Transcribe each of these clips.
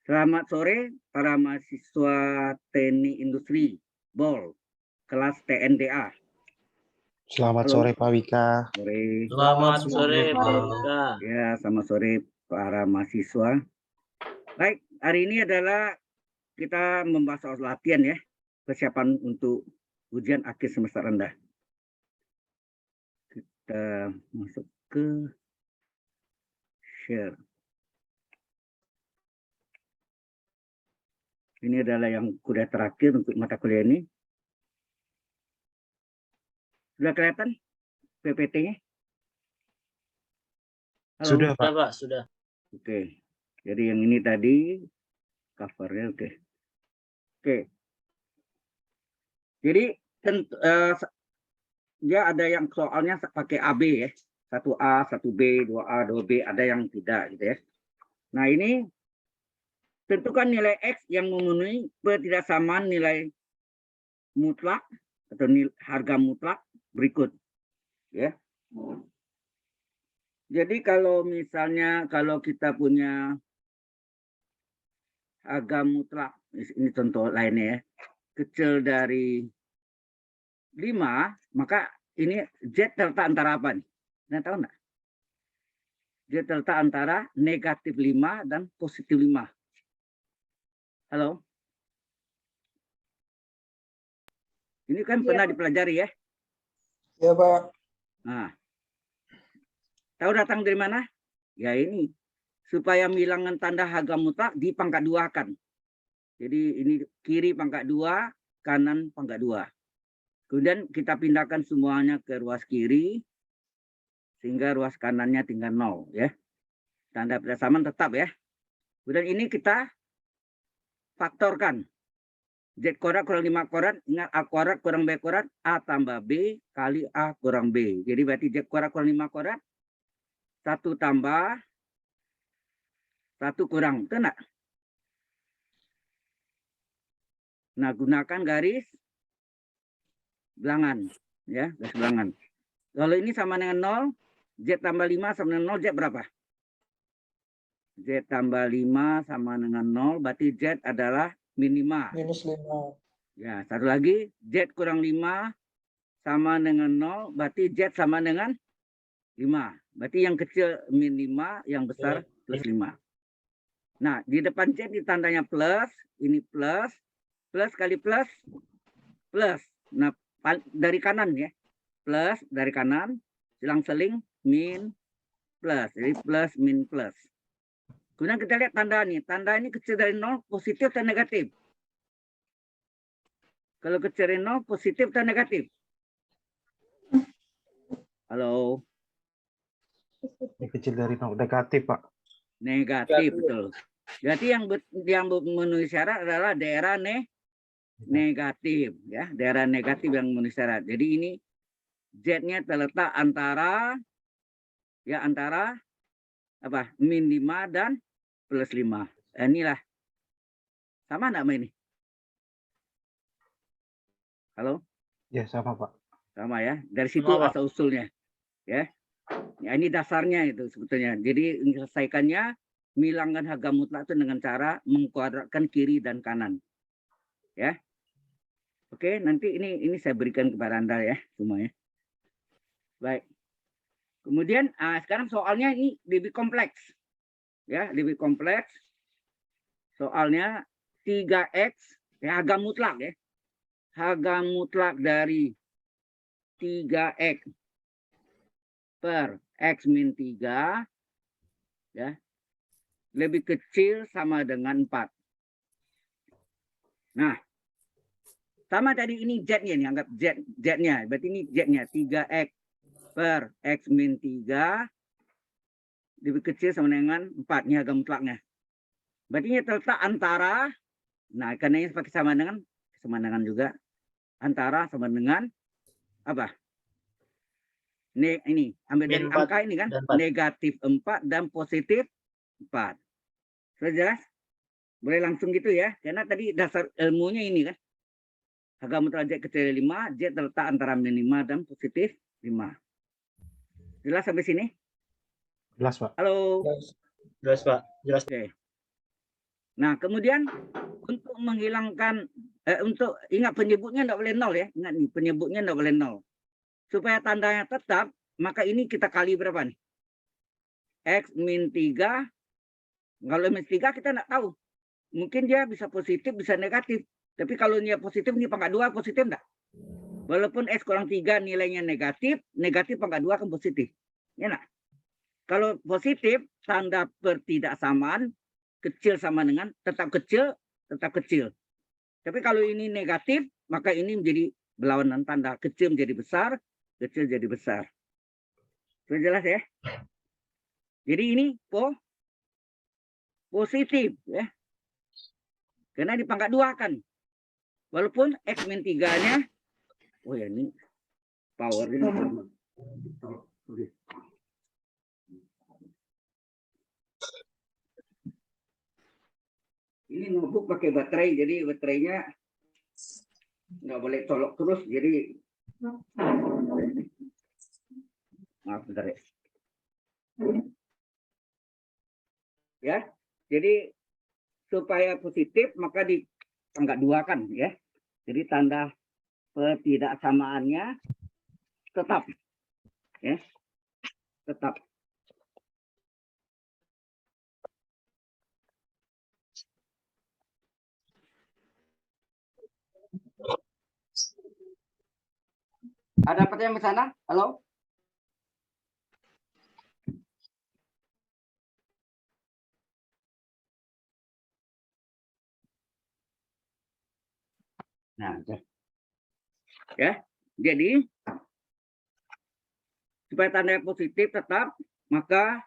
Selamat sore para mahasiswa Teknik Industri BOL kelas TNDA. Selamat Halo. sore Pak Wika. Sore. Selamat sore Pak Wika. Ya, selamat sore para mahasiswa. Baik, hari ini adalah kita membahas soal latihan ya, persiapan untuk ujian akhir semester rendah. Kita masuk ke share. Ini adalah yang kuliah terakhir untuk mata kuliah ini. Sudah kelihatan PPT-nya? Halo? Sudah Pak. Pak, sudah. Oke. Jadi yang ini tadi covernya oke. Oke. Jadi dia ada yang soalnya pakai AB ya. 1A, 1B, 2A, 2B, ada yang tidak gitu ya. Nah, ini tentukan nilai X yang memenuhi ketidaksamaan nilai mutlak atau harga mutlak berikut ya. Jadi kalau misalnya kalau kita punya harga mutlak, ini contoh lainnya ya, kecil dari 5, maka ini Z terletak antara apa nih? Anda tahu nggak? Z terletak antara negatif 5 dan positif 5. Halo? Ini kan pernah dipelajari ya? Ya Pak. Nah, tahu datang dari mana? Ya ini, supaya menghilangkan tanda harga mutlak di pangkat 2 kan. Jadi ini kiri pangkat 2, kanan pangkat 2. Kemudian kita pindahkan semuanya ke ruas kiri, sehingga ruas kanannya tinggal 0 ya. Tanda persamaan tetap ya. Kemudian ini kita faktorkan. Z kuadrat kurang 5 kuadrat, ingat A kuadrat kurang B kuadrat, A tambah B kali A kurang B. Jadi berarti Z kuadrat kurang 5 kuadrat, 1 tambah 1 kurang. Betul enggak? Nah, gunakan garis bilangan. Ya, garis bilangan. Kalau ini sama dengan 0, Z tambah 5 sama dengan 0, Z berapa? Z tambah 5 sama dengan 0, berarti Z adalah min 5. Minus 5. Ya, satu lagi, Z kurang 5 sama dengan 0, berarti Z sama dengan 5. Berarti yang kecil min 5, yang besar plus 5. Nah, di depan Z di tandanya plus, ini plus, plus kali plus, plus. Nah, dari kanan ya, plus dari kanan, selang-seling min plus, jadi plus min plus. Kemudian kita lihat tanda nih, tanda ini kecil dari 0, positif atau negatif? Kalau kecil dari 0, positif atau negatif? Halo? Ini kecil dari 0, negatif Pak. Negatif, betul. Berarti yang memenuhi syarat adalah daerah negatif, ya, daerah negatif yang memenuhi syarat. Jadi ini Z-nya terletak antara apa? Min 5 dan plus 5. Inilah. Sama enggak sama ini? Halo? Ya, sama Pak. Sama ya. Dari situ Sama, Pak. asal usulnya. Ya. Ya, ini dasarnya itu sebetulnya. Jadi menyelesaikannya menghilangkan harga mutlak itu dengan cara mengkuadratkan kiri dan kanan. Ya. Oke, nanti ini saya berikan kepada Anda ya semuanya. Baik. Kemudian sekarang soalnya ini lebih kompleks. Ya, lebih kompleks. Soalnya 3X ya, harga mutlak ya. Harga mutlak dari 3X per X min 3 ya, lebih kecil sama dengan 4. Nah, sama tadi ini Z-nya nih, anggap Z-nya. Berarti ini Z-nya 3X per X min 3 lebih kecil sama dengan 4. Ini harga mutlaknya. Berarti ini terletak antara, nah karena ini pakai sama dengan juga, antara sama dengan apa? Ini ambil dari angka ini kan, negatif 4 dan positif 4. Sudah jelas? Boleh langsung gitu ya, karena tadi dasar ilmunya ini kan. Harga mutlak Z kecil dari 5, Z terletak antara min 5 dan positif 5. Jelas sampai sini? Jelas Pak. Halo? Jelas Pak, jelas. Oke. Nah, kemudian untuk menghilangkan, untuk ingat penyebutnya tidak boleh nol ya. Ingat nih, penyebutnya tidak boleh nol. Supaya tandanya tetap, maka ini kita kali berapa nih? X min 3. Kalau min 3 kita tidak tahu. Mungkin dia bisa positif, bisa negatif. Tapi kalau dia positif, ini pangkat 2 positif enggak? Walaupun X kurang 3 nilainya negatif, negatif pangkat 2 akan positif. Ya enggak? Kalau positif, tanda pertidaksamaan kecil sama dengan tetap kecil, tetap kecil. Tapi kalau ini negatif, maka ini menjadi berlawanan tanda. Kecil menjadi besar, kecil jadi besar. Sudah jelas ya? Jadi ini positif ya. Karena di pangkat 2 kan. Walaupun X min 3-nya, oh ya ini power ini. Ini notebook pakai baterai, jadi baterainya nggak boleh colok terus, jadi maaf bentar ya. Ya, jadi supaya positif maka di pangkat 2 kan ya. Jadi tanda ketidaksamaannya tetap ya, tetap. Ada pertanyaan di sana? Halo? Nah, ya. Jadi supaya tanda positif tetap, maka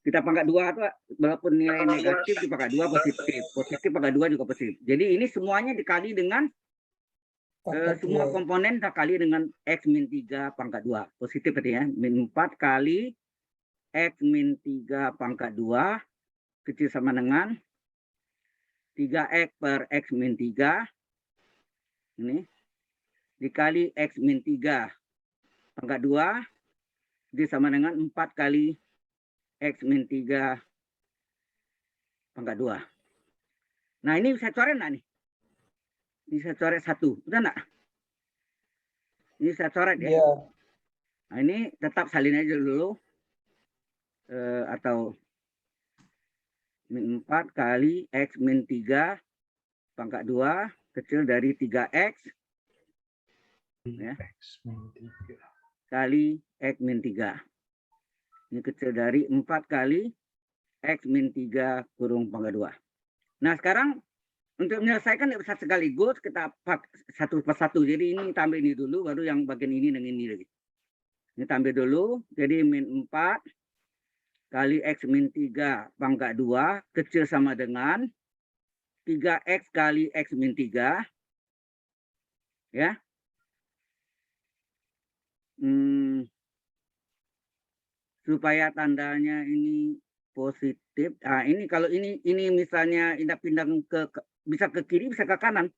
kita pangkat 2 itu walaupun nilai negatif di pangkat 2 positif, positif pangkat 2 juga positif. Jadi ini semuanya dikali dengan semua komponen dikali dengan X min 3 pangkat 2. Positif berarti ya. Min 4 kali X min 3 pangkat 2 kecil sama dengan 3X per X min 3. Ini dikali X min 3 pangkat 2 kecil sama dengan 4 kali X min 3 pangkat 2. Nah ini saya coret enggak nih? Ini saya coret 1. Udah enggak? Ini saya coret ya. Ya. Nah ini tetap salin aja dulu. Atau min 4 kali X min 3 pangkat 2 kecil dari 3X ya, kali X min 3. Ini kecil dari 4 kali X min 3 kurung pangkat 2. Nah sekarang untuk menyelesaikan tidak bisa sekaligus, kita satu persatu. Jadi ini tambah ini dulu, baru yang bagian ini dengan ini lagi. Ini tambah dulu, jadi min 4 kali X min 3 pangkat 2 kecil sama dengan 3X kali X min 3. Ya. Supaya tandanya ini positif. Nah, ini kalau ini misalnya pindah bisa ke kiri, bisa ke kanan.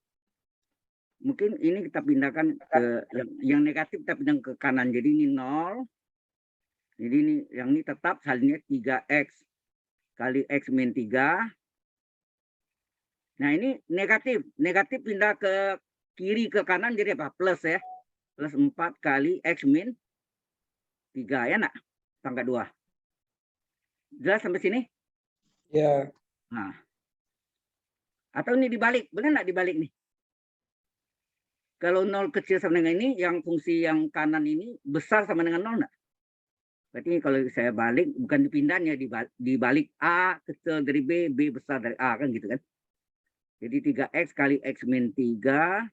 Mungkin ini kita pindahkan ke yang negatif, kita pindah ke kanan. Jadi ini 0. Jadi ini yang ini tetap salinnya 3X kali X min 3. Nah, ini negatif. Negatif pindah ke kiri ke kanan jadi apa? Plus ya. Plus 4 kali X min 3 ya nak? Pangkat 2. Jelas sampai sini? Ya. Nah. Atau ini dibalik. Benar nggak dibalik nih? Kalau 0 kecil sama dengan ini, yang fungsi yang kanan ini besar sama dengan 0 enggak? Berarti kalau saya balik, bukan dipindahnya, dibalik A kecil dari B, B besar dari A, kan gitu kan. Jadi 3X kali X min 3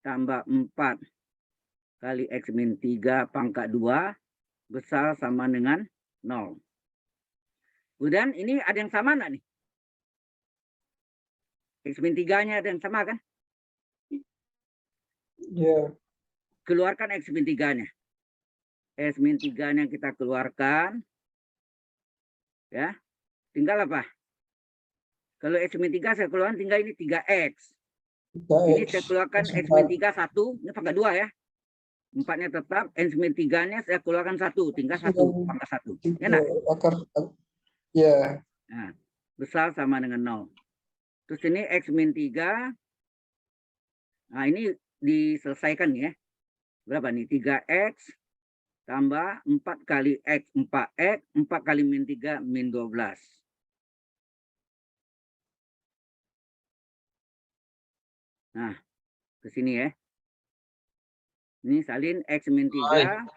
tambah 4 kali X min 3 pangkat 2 besar sama dengan 0. Kemudian ini ada yang sama enggak nih? X min 3-nya ada yang sama kan? Ya. Keluarkan X min 3-nya. X min 3-nya kita keluarkan. Ya. Tinggal apa? Kalau X min 3 saya keluarkan tinggal ini 3X. Ini 3X. saya keluarkan X min 3 1, ini pangkat 2 ya. 4-nya tetap, X min 3-nya saya keluarkan 1, tinggal 1, pangkat 1. Ya, nah? Akar, ya. Nah, besar sama dengan 0. Terus ini X min 3. Nah, ini diselesaikan ya. Berapa nih? 3X tambah 4 kali X, 4X, 4 kali min 3, min 12. Nah, ke sini ya. Ini salin X min 3.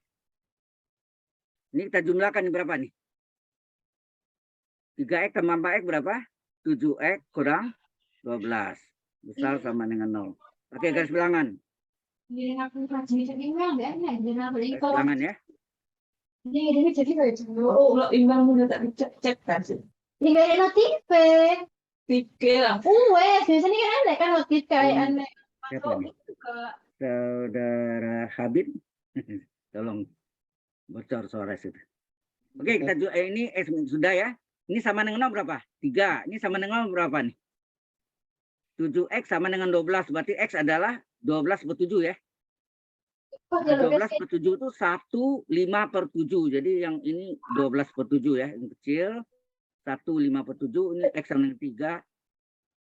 Ini kita jumlahkan berapa nih? 3X tambah 4X berapa? 7X kurang 12. Besar sama dengan 0. Pakai garis bilangan. Garis bilangan ya. Nggak notif. Biasanya kan aneh kan notif kayak aneh. Siapa nih? Saudara Habib. Tolong bocor suara situ. Oke, kita ini sudah ya. Ini sama dengan 0 berapa? 3. Ini sama dengan 0 berapa nih? 7X sama dengan 12. Berarti X adalah 12 per 7 ya. 12 per 7 itu 1/5 per 7. Jadi yang ini 12 per 7 ya. Yang kecil 1/5 per 7. Ini X sama dengan 3.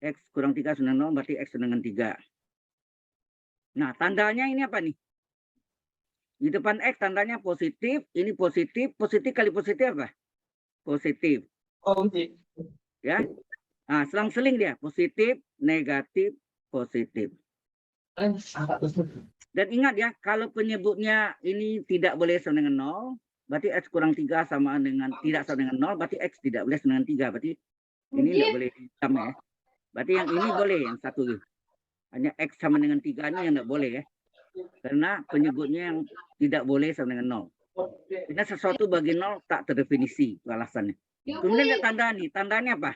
X kurang 3 sama dengan 0. Berarti X sama dengan 3. Nah, tandanya ini apa nih? Di depan X tandanya positif. Ini positif. Positif kali positif apa? Positif. Ya. Nah, selang-seling dia. Positif, negatif, positif. Dan ingat ya, kalau penyebutnya ini tidak boleh sama dengan 0, berarti X kurang 3 sama dengan tidak sama dengan 0, berarti X tidak boleh sama dengan 3. Berarti ini tidak boleh sama ya. Berarti yang ini boleh, yang satu. Hanya X sama dengan 3 ini yang tidak boleh ya. Karena penyebutnya yang tidak boleh sama dengan 0. Karena sesuatu bagi 0 tak terdefinisi, itu alasannya. Kemudian ada tanda nih. Tandanya apa?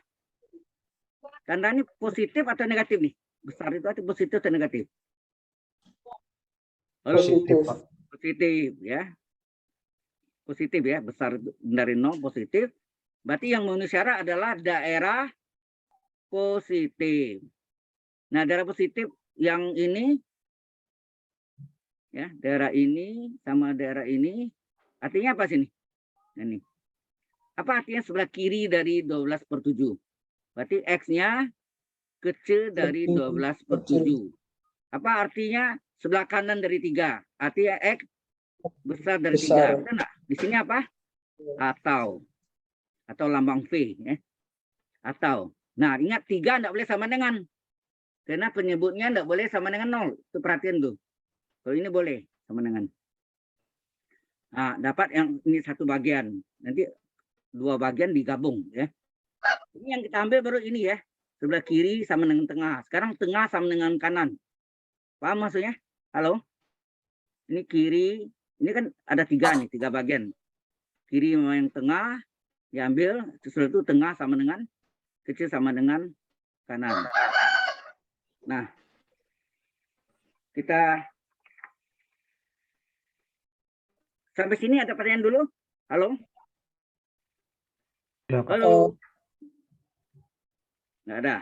Tandanya positif atau negatif nih? Besar itu arti positif atau negatif? Halo? Positif. Positif ya. Positif ya. Besar dari 0 positif. Berarti yang memenuhi syarat adalah daerah positif. Nah, daerah positif yang ini ya, daerah ini sama daerah ini artinya apa sini? Ini. Apa artinya sebelah kiri dari 12 per 7? Berarti X-nya kecil dari 12 per 7. Apa artinya sebelah kanan dari 3? Artinya X besar dari 3. Betul enggak? Di sini apa? Atau lambang V. Ya. Atau. Nah, ingat 3 enggak boleh sama dengan. Karena penyebutnya enggak boleh sama dengan 0. Itu perhatian tuh. Kalau ini boleh sama dengan. Nah, dapat yang ini satu bagian. Nanti 2 bagian digabung ya. Ini yang kita ambil baru ini ya. Sebelah kiri sama dengan tengah. Sekarang tengah sama dengan kanan. Paham maksudnya? Halo? Ini kiri. Ini kan ada 3 nih, 3 bagian. Kiri yang tengah diambil. Setelah itu tengah sama dengan kecil sama dengan kanan. Nah, kita sampai sini ada pertanyaan dulu? Halo? Ya, Pak. Halo? Nggak ada.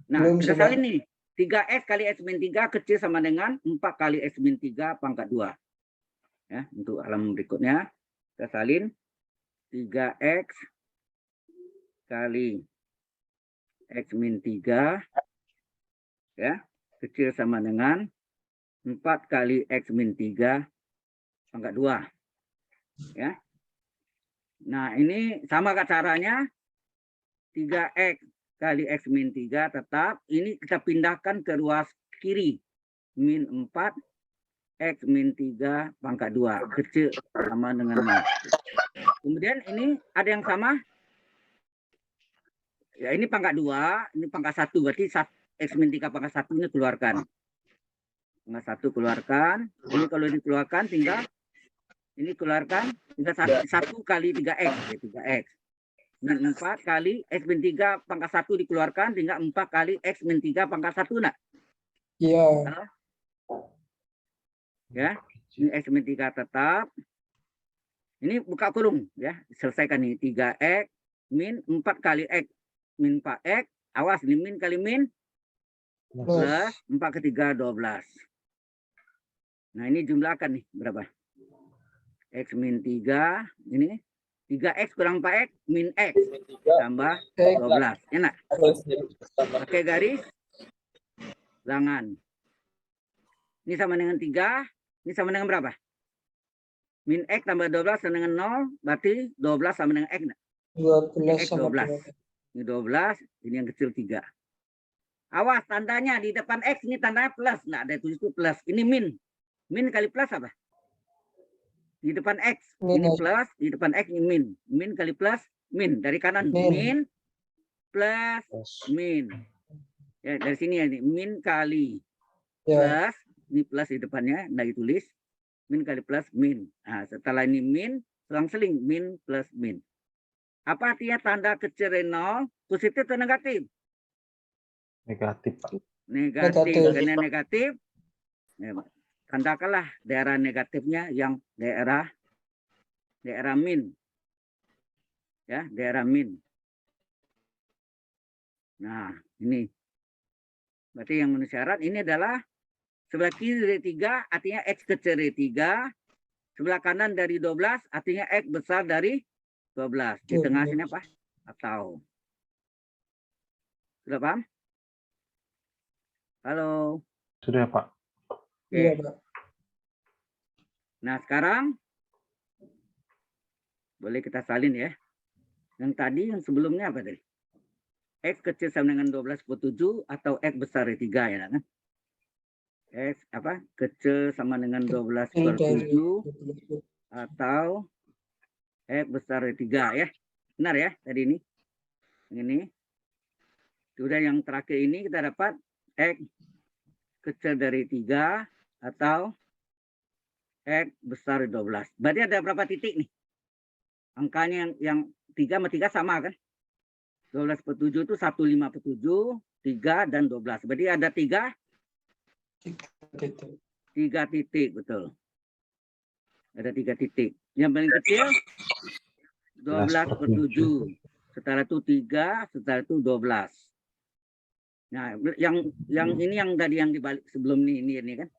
Nah, Belum, kita sudah. salin nih. 3X kali X min 3 kecil sama dengan 4 kali X min 3 pangkat 2. Ya, untuk halaman berikutnya. Kita salin 3X kali X min 3 ya, kecil sama dengan 4 kali X min 3 pangkat 2. Ya. Nah, ini sama caranya. 3X kali X min 3 tetap. Ini kita pindahkan ke ruas kiri. Min 4 X min 3 pangkat 2. Kecil sama dengan 0. Kemudian ini ada yang sama. Ya, ini pangkat 2. Ini pangkat 1. Berarti X min 3 pangkat 1 ini keluarkan. Pangkat 1 keluarkan. Ini kalau dikeluarkan tinggal. Ini keluarkan. Tinggal 1 kali 3X. Ya, 3X. Min 4 kali X min 3 pangkat 1 dikeluarkan. Tinggal 4 kali X min 3 pangkat 1. Nah. Iya. Ya. Ini X min 3 tetap. Ini buka kurung. Ya. Selesaikan ini. 3X min 4 kali X min 4X. Awas ini min kali min. plus 4 ke 3, 12. Nah, ini jumlahkan nih, berapa? X min 3, ini 3X kurang 4X, min X, tambah 12. Enak? Pakai garis, ulangan. Ini sama dengan 3, ini sama dengan berapa? Min X tambah 12 sama dengan 0, berarti 12 sama dengan X. 12 X sama 12. Ini 12, ini yang kecil 3. Awas, tandanya di depan X, ini tandanya plus. Nah, ada tulis itu plus. Ini min. Min kali plus apa? Di depan X, ini Minus. plus. Di depan X, ini min. Min kali plus, min. Dari kanan, Min. min plus min. Ya, dari sini ya, ini. Min kali Ya. plus. Ini plus di depannya, nah ditulis. Min kali plus, min. Nah, setelah ini min, selang-seling, min plus min. Apa artinya tanda kecil dari 0? Positif atau negatif? Negatif, Pak. Negatif. Negatif. Karena negatif, ya, tandakanlah daerah negatifnya yang daerah min. Ya, daerah min. Nah, ini. Berarti yang memenuhi syarat ini adalah sebelah kiri dari 3, artinya X kecil dari 3. Sebelah kanan dari 12, artinya X besar dari 12. Di tengah sini apa? Atau. Sudah paham? Halo. Sudah, Pak. Oke. Iya, Pak. Nah, sekarang boleh kita salin ya. Yang tadi, yang sebelumnya apa tadi? X kecil sama dengan 12/7 atau X besar dari 3 ya kan? X apa? Kecil sama dengan 12/7 atau X besar dari 3 ya. Benar ya tadi ini? Ini. Sudah yang terakhir ini kita dapat X kecil dari 3 atau X besar dari 12. Berarti ada berapa titik nih? Angkanya yang 3 sama 3 sama kan? 12/7 itu 1/5/7, 3 dan 12. Berarti ada 3 titik, betul. Ada 3 titik. Yang paling kecil 12/7. Setelah itu 3, setelah itu 12. Nah, yang ini yang tadi yang dibalik sebelum ini kan.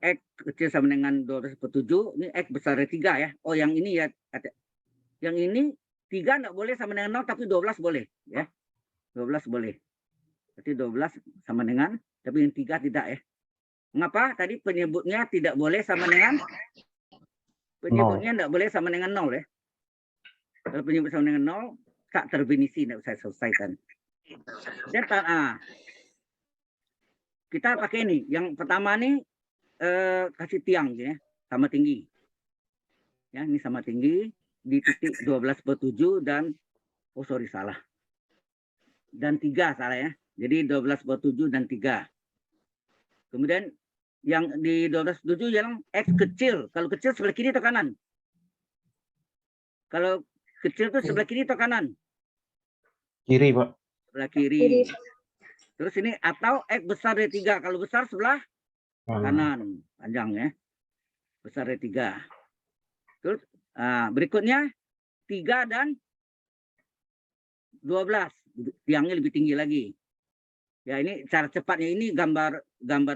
X kecil sama dengan 12/7, ini X besar dari 3 ya. Oh, yang ini ya. Yang ini 3 enggak boleh sama dengan 0, tapi 12 boleh ya. 12 boleh. Berarti 12 sama dengan, tapi yang 3 tidak ya. Mengapa? Tadi penyebutnya tidak boleh sama dengan, penyebutnya tidak boleh sama dengan 0 ya. Kalau penyebut sama dengan 0, tak terdefinisi, tidak usah selesaikan. Dan kita pakai ini. Yang pertama nih kasih tiang ya, sama tinggi. Ya, ini sama tinggi di titik 12/7 dan salah. Dan 3 salah ya. Jadi 12/7 dan 3. Kemudian yang di 12/7 yang X kecil. Kalau kecil sebelah kiri atau kanan? Kalau kecil itu sebelah kiri atau kanan? Kiri, Pak. Sebelah kiri. Terus ini atau X besar dari 3. Kalau besar sebelah kanan. Panjang ya. Besar dari 3. Terus berikutnya 3 dan 12. Tiangnya lebih tinggi lagi. Ya, ini cara cepatnya, ini gambar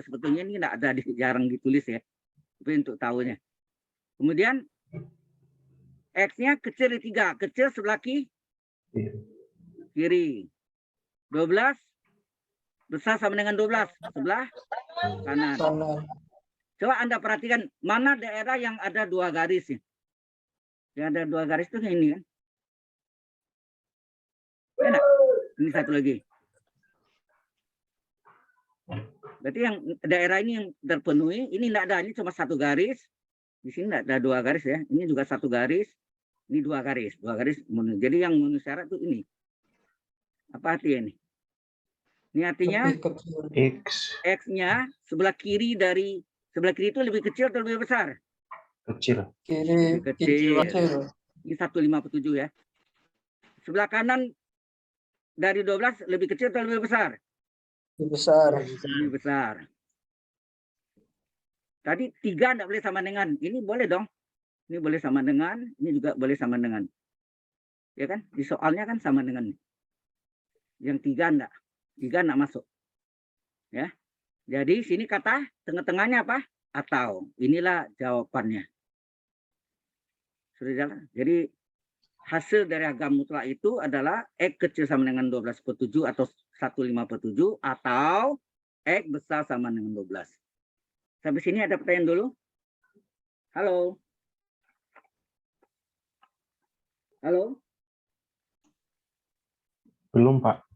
sebetulnya ini tidak ada, jarang ditulis ya. Tapi untuk tahunya. Kemudian X-nya kecil dari 3, kecil sebelah kiri. 12 besar sama dengan 12 sebelah kanan. Coba Anda perhatikan mana daerah yang ada 2 garis ya. Yang ada 2 garis itu ini kan. Enak. Ini satu lagi. Berarti yang daerah ini yang terpenuhi, ini tidak ada, ini cuma 1 garis. Di sini tidak ada 2 garis ya. Ini juga 1 garis. Ini 2 garis. 2 garis. Jadi yang memenuhi syarat itu ini. Apa artinya ini? Ini artinya X-nya sebelah kiri itu lebih kecil atau lebih besar? Kecil. Kiri. Kecil. Ini 1/5/7 ya. Sebelah kanan dari 12 lebih kecil atau lebih besar? Lebih besar. Lebih besar. Tadi 3 tidak boleh sama dengan. Ini boleh dong. Ini boleh sama dengan. Ini juga boleh sama dengan. Ya kan? Di soalnya kan sama dengan. Yang 3 enggak. 3 enggak masuk. Ya. Jadi sini kata tengah-tengahnya apa? Atau. Inilah jawabannya. Sudah jalan. Jadi hasil dari harga mutlak itu adalah X kecil sama dengan 12/7 atau 1/5/7 atau X besar sama dengan 12. Sampai sini ada pertanyaan dulu? Halo? Halo? Belum, Pak.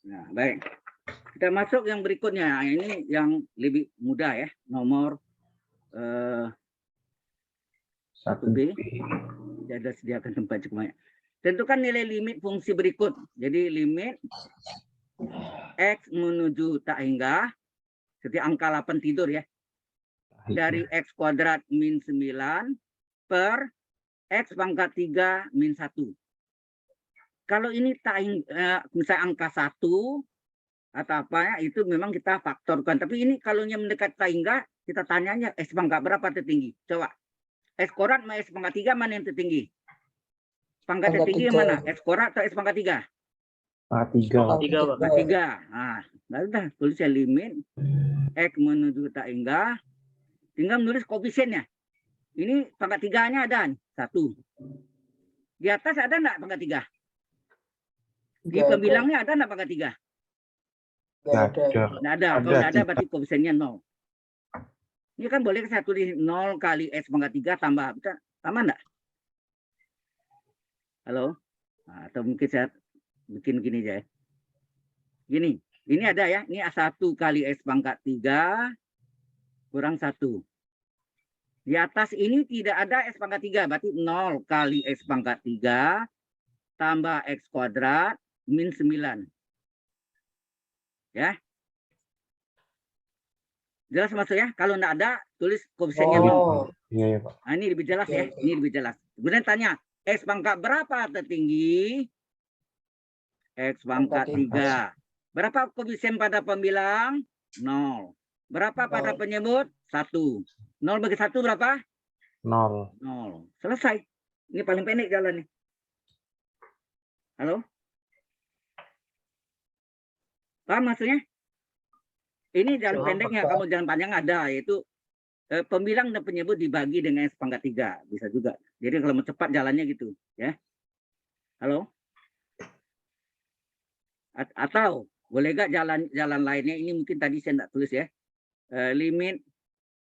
Nah, baik. Kita masuk yang berikutnya. Ini yang lebih mudah ya. Nomor 1B. Tidak ada sediakan tempat cukup banyak. Tentukan nilai limit fungsi berikut. Jadi limit X menuju tak hingga. Seperti angka 8 tidur ya. Dari X kuadrat min 9 per X pangkat 3 min 1. Kalau ini tak misalnya angka 1 atau apa ya, itu memang kita faktorkan. Tapi ini kalau yang mendekat tak hingga, kita tanyanya X pangkat berapa tertinggi? Coba. X kuadrat sama X pangkat 3 mana yang tertinggi? Pangkat tertinggi yang mana? X kuadrat atau X pangkat 3? Pangkat 3. Pangkat 3. Nah, lalu dah tulis limit X menuju tak hingga. Tinggal menulis koefisiennya. Ini pangkat 3-nya ada 1. Di atas ada enggak pangkat 3? Di pembilangnya ada enggak pangkat 3? Nggak ada. Nggak ada. Kalau nggak ada berarti koefisiennya 0. Ini kan boleh saya tulis 0 kali X pangkat 3 tambah. Sama enggak? Halo? Nah, atau mungkin saya bikin gini aja ya. Gini. Ini ada ya. Ini 1 kali X pangkat 3 kurang 1. Di atas ini tidak ada X pangkat 3. Berarti 0 kali X pangkat 3 tambah X kuadrat min 9. Ya. Jelas maksudnya? Kalau enggak ada, tulis koefisiennya 0. Iya, ya, Pak. Nah, ini lebih jelas ya. Ini lebih jelas. Kemudian tanya, X pangkat berapa tertinggi? X pangkat 3. Berapa koefisien pada pembilang? 0. Berapa pada penyebut? 1. 0 bagi 1 berapa? 0. 0. Selesai. Ini paling pendek jalan nih. Halo? Paham maksudnya? Ini jalan pendeknya, kamu jalan panjang ada, yaitu pembilang dan penyebut dibagi dengan X pangkat 3. Bisa juga. Jadi kalau mau cepat jalannya gitu. Ya. Halo? Atau boleh nggak jalan lainnya, ini mungkin tadi saya tidak tulis ya. Limit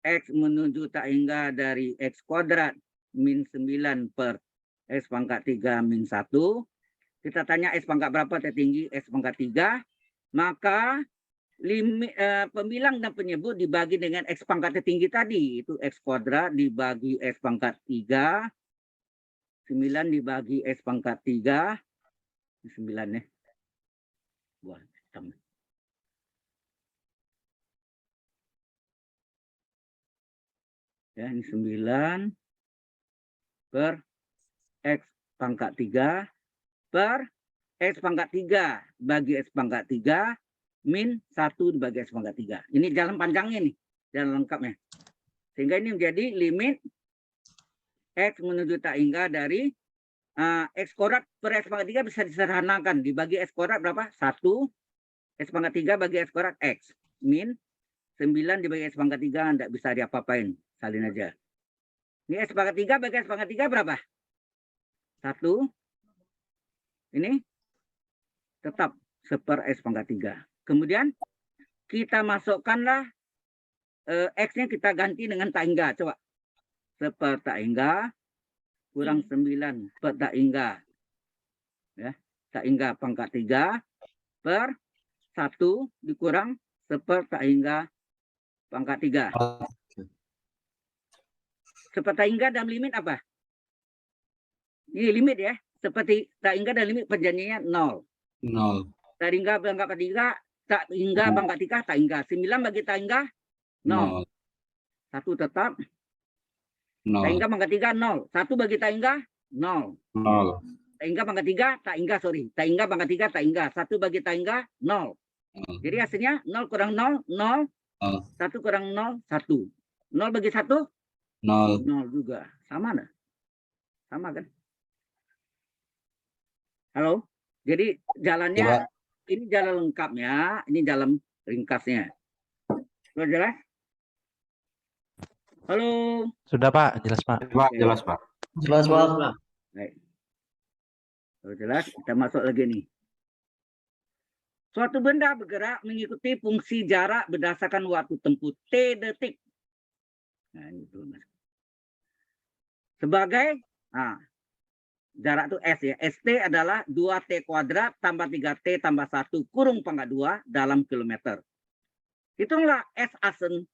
X menuju tak hingga dari X kuadrat min 9 per X pangkat 3 min 1. Kita tanya X pangkat berapa tertinggi? X pangkat 3. Maka limit pembilang dan penyebut dibagi dengan X pangkat tertinggi tadi. Itu X kuadrat dibagi X pangkat 3. 9 dibagi X pangkat 3. 9 ya. Wah, hitam. Ya, ini 9 per X pangkat 3 per X pangkat 3 bagi X pangkat 3 min 1 dibagi X pangkat 3. Ini jalan panjangnya nih, jalan lengkapnya. Sehingga ini menjadi limit X menuju tak hingga dari X kuadrat per X pangkat 3 bisa disederhanakan. Dibagi X kuadrat berapa? 1. X pangkat 3 bagi X kuadrat X. Min 9 dibagi X pangkat 3 tidak bisa diapa-apain. Salin aja. Ini X pangkat 3 bagi X pangkat 3 berapa? 1. Ini tetap seper X pangkat 3. Kemudian kita masukkanlah X-nya kita ganti dengan tak hingga. Coba. Seper tak hingga kurang 9 per tak hingga. Ya, tak hingga pangkat 3 per 1 dikurang seper tak hingga pangkat 3. Seper tak hingga dalam limit apa? Ini limit ya. Seperti tak hingga dalam limit perjanjiannya 0. 0. Tak hingga pangkat 3, tak hingga pangkat 3, tak hingga. 9 bagi tak hingga 0. 1 tetap. Tak hingga pangkat 3 0. 1 bagi tak hingga 0. 0. Tak hingga pangkat 3, tak hingga sorry. Tak hingga pangkat 3, tak hingga. 1 bagi tak hingga 0. Jadi hasilnya 0 kurang 0, 0. 1 kurang 0, 1. 0 bagi 1, 0. 0 juga. Sama enggak? Sama kan? Halo? Jadi jalannya, ini jalan lengkapnya, ini jalan ringkasnya. Sudah jelas? Halo. Sudah Pak, jelas Pak. Pak, jelas Pak. Jelas, Pak. Baik. Sudah jelas, kita masuk lagi nih. Suatu benda bergerak mengikuti fungsi jarak berdasarkan waktu tempuh T detik. Nah, itu. Sebagai jarak itu S ya. ST adalah 2T kuadrat tambah 3T tambah 1 kurung pangkat 2 dalam kilometer. Hitunglah S asen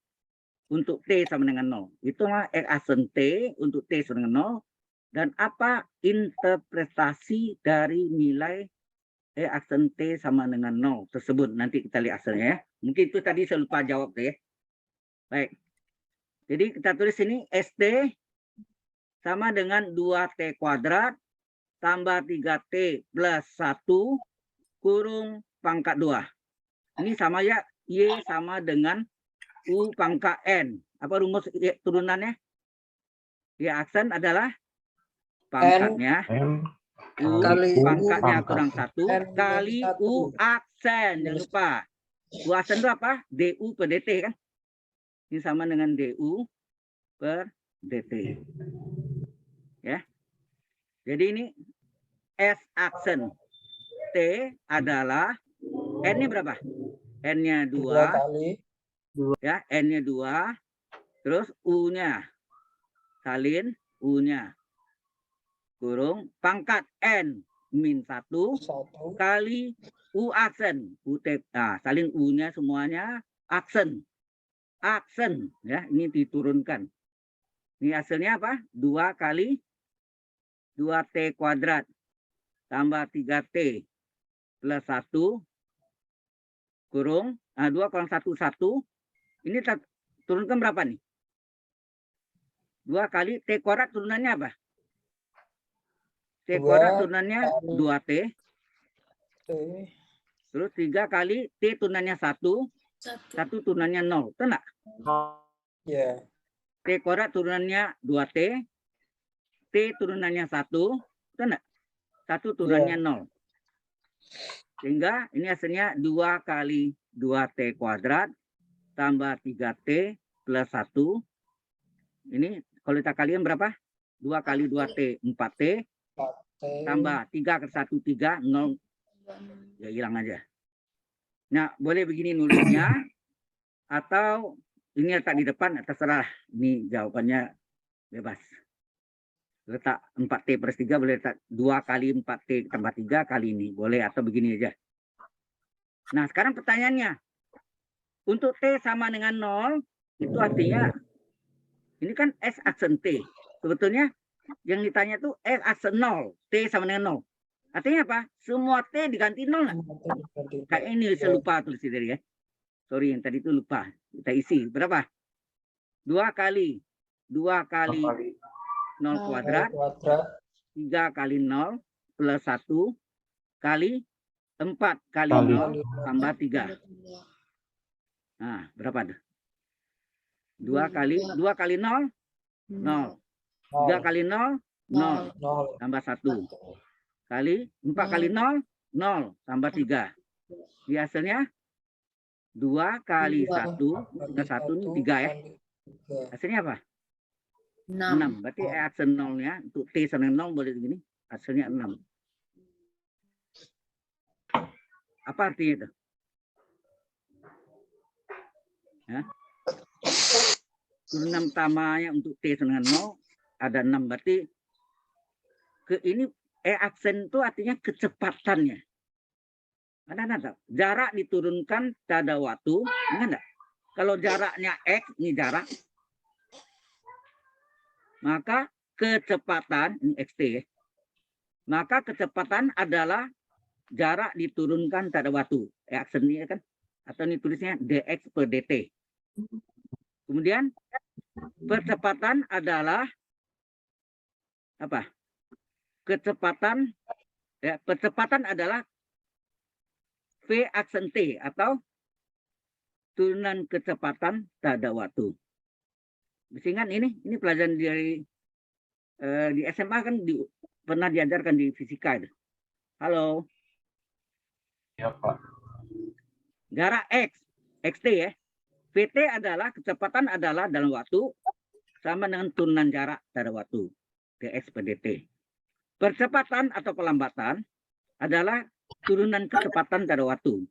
untuk T sama dengan 0. Hitunglah S asen T untuk T sama dengan 0. Dan apa interpretasi dari nilai E aksen T sama dengan 0 tersebut. Nanti kita lihat hasilnya ya. Mungkin itu tadi saya lupa jawab tuh ya. Baik. Jadi kita tulis ini ST sama dengan 2T kuadrat tambah 3T plus 1 kurung pangkat 2. Ini sama ya. Y sama dengan U pangkat N. Apa rumus turunannya? Y aksen adalah pangkatnya M U kali pangkatnya pangkat. kurang 1 N kali minus U 1. aksen. Jangan lupa. U aksen itu apa? DU per DT kan? Ini sama dengan DU per DT. Ya. Jadi ini S aksen T adalah N-nya berapa? N-nya 2. 2 kali. Ya, N-nya 2. Terus U-nya. Salin U-nya. Kurung pangkat N min 1 1. kali U aksen. Salin U-nya semuanya aksen. Aksen. Ya, ini diturunkan. Ini hasilnya apa? 2 kali 2T kuadrat tambah 3T plus 1 kurung 2 kurang 1 1. Ini turunkan berapa nih? 2 kali T kuadrat turunannya apa? T kuadrat turunannya 2T. T. Terus 3 kali T turunannya 1. 1 turunannya 0. Betul nggak? Ya. T kuadrat turunannya 2T. T turunannya 1. Betul nggak? 1 turunannya 0. Sehingga ini hasilnya 2 kali 2T kuadrat tambah 3T plus 1. Ini kalau kita kalian berapa? 2 kali 2T 4T. T. Tambah 3 ke 1 3 0. Ya hilang aja. Nah, boleh begini nulisnya atau ini letak di depan, terserah. Ini jawabannya bebas. Letak 4T plus 3 boleh letak 2 kali 4T tambah 3 kali ini. Boleh atau begini aja. Nah, sekarang pertanyaannya. Untuk T sama dengan 0, itu artinya ini kan S aksen T. Sebetulnya yang ditanya itu S aksen 0. T sama dengan 0. Artinya apa? Semua T diganti 0 nggak? Kayak ini saya lupa tulis tadi ya. Sorry, yang tadi itu lupa. Kita isi. Berapa? 2 kali 0 kuadrat. 3 kali 0 plus 1 kali 4 kali 0 tambah 3. Nah, berapa tuh? 2 kali 0 0. 3 kali 0 0 tambah 1 kali 4 kali 0 0 tambah 3. Di hasilnya 2 kali 1 ke 1 ini 3 ya. Hasilnya apa? 6. Berarti aksen 0-nya untuk T sama 0 boleh begini. Hasilnya 6. Apa artinya itu? Ya. Turunan pertamanya untuk T sama 0 ada 6. Berarti ini aksen itu artinya kecepatannya. Ada jarak diturunkan pada waktu. Ingat enggak? Kalau jaraknya X, ini jarak. Maka kecepatan, ini XT ya. Maka kecepatan adalah jarak diturunkan pada waktu. Aksen ini kan. Atau ini tulisnya dx per dt. Kemudian percepatan adalah apa? Kecepatan ya, percepatan adalah V aksen T atau turunan kecepatan pada waktu. Ingat ini pelajaran dari di SMA kan pernah diajarkan di fisika itu. Halo. Ya Pak. Jarak X, XT ya. V PT adalah kecepatan adalah dalam waktu sama dengan turunan jarak pada waktu. dx per dt. Percepatan atau pelambatan adalah turunan kecepatan pada waktu.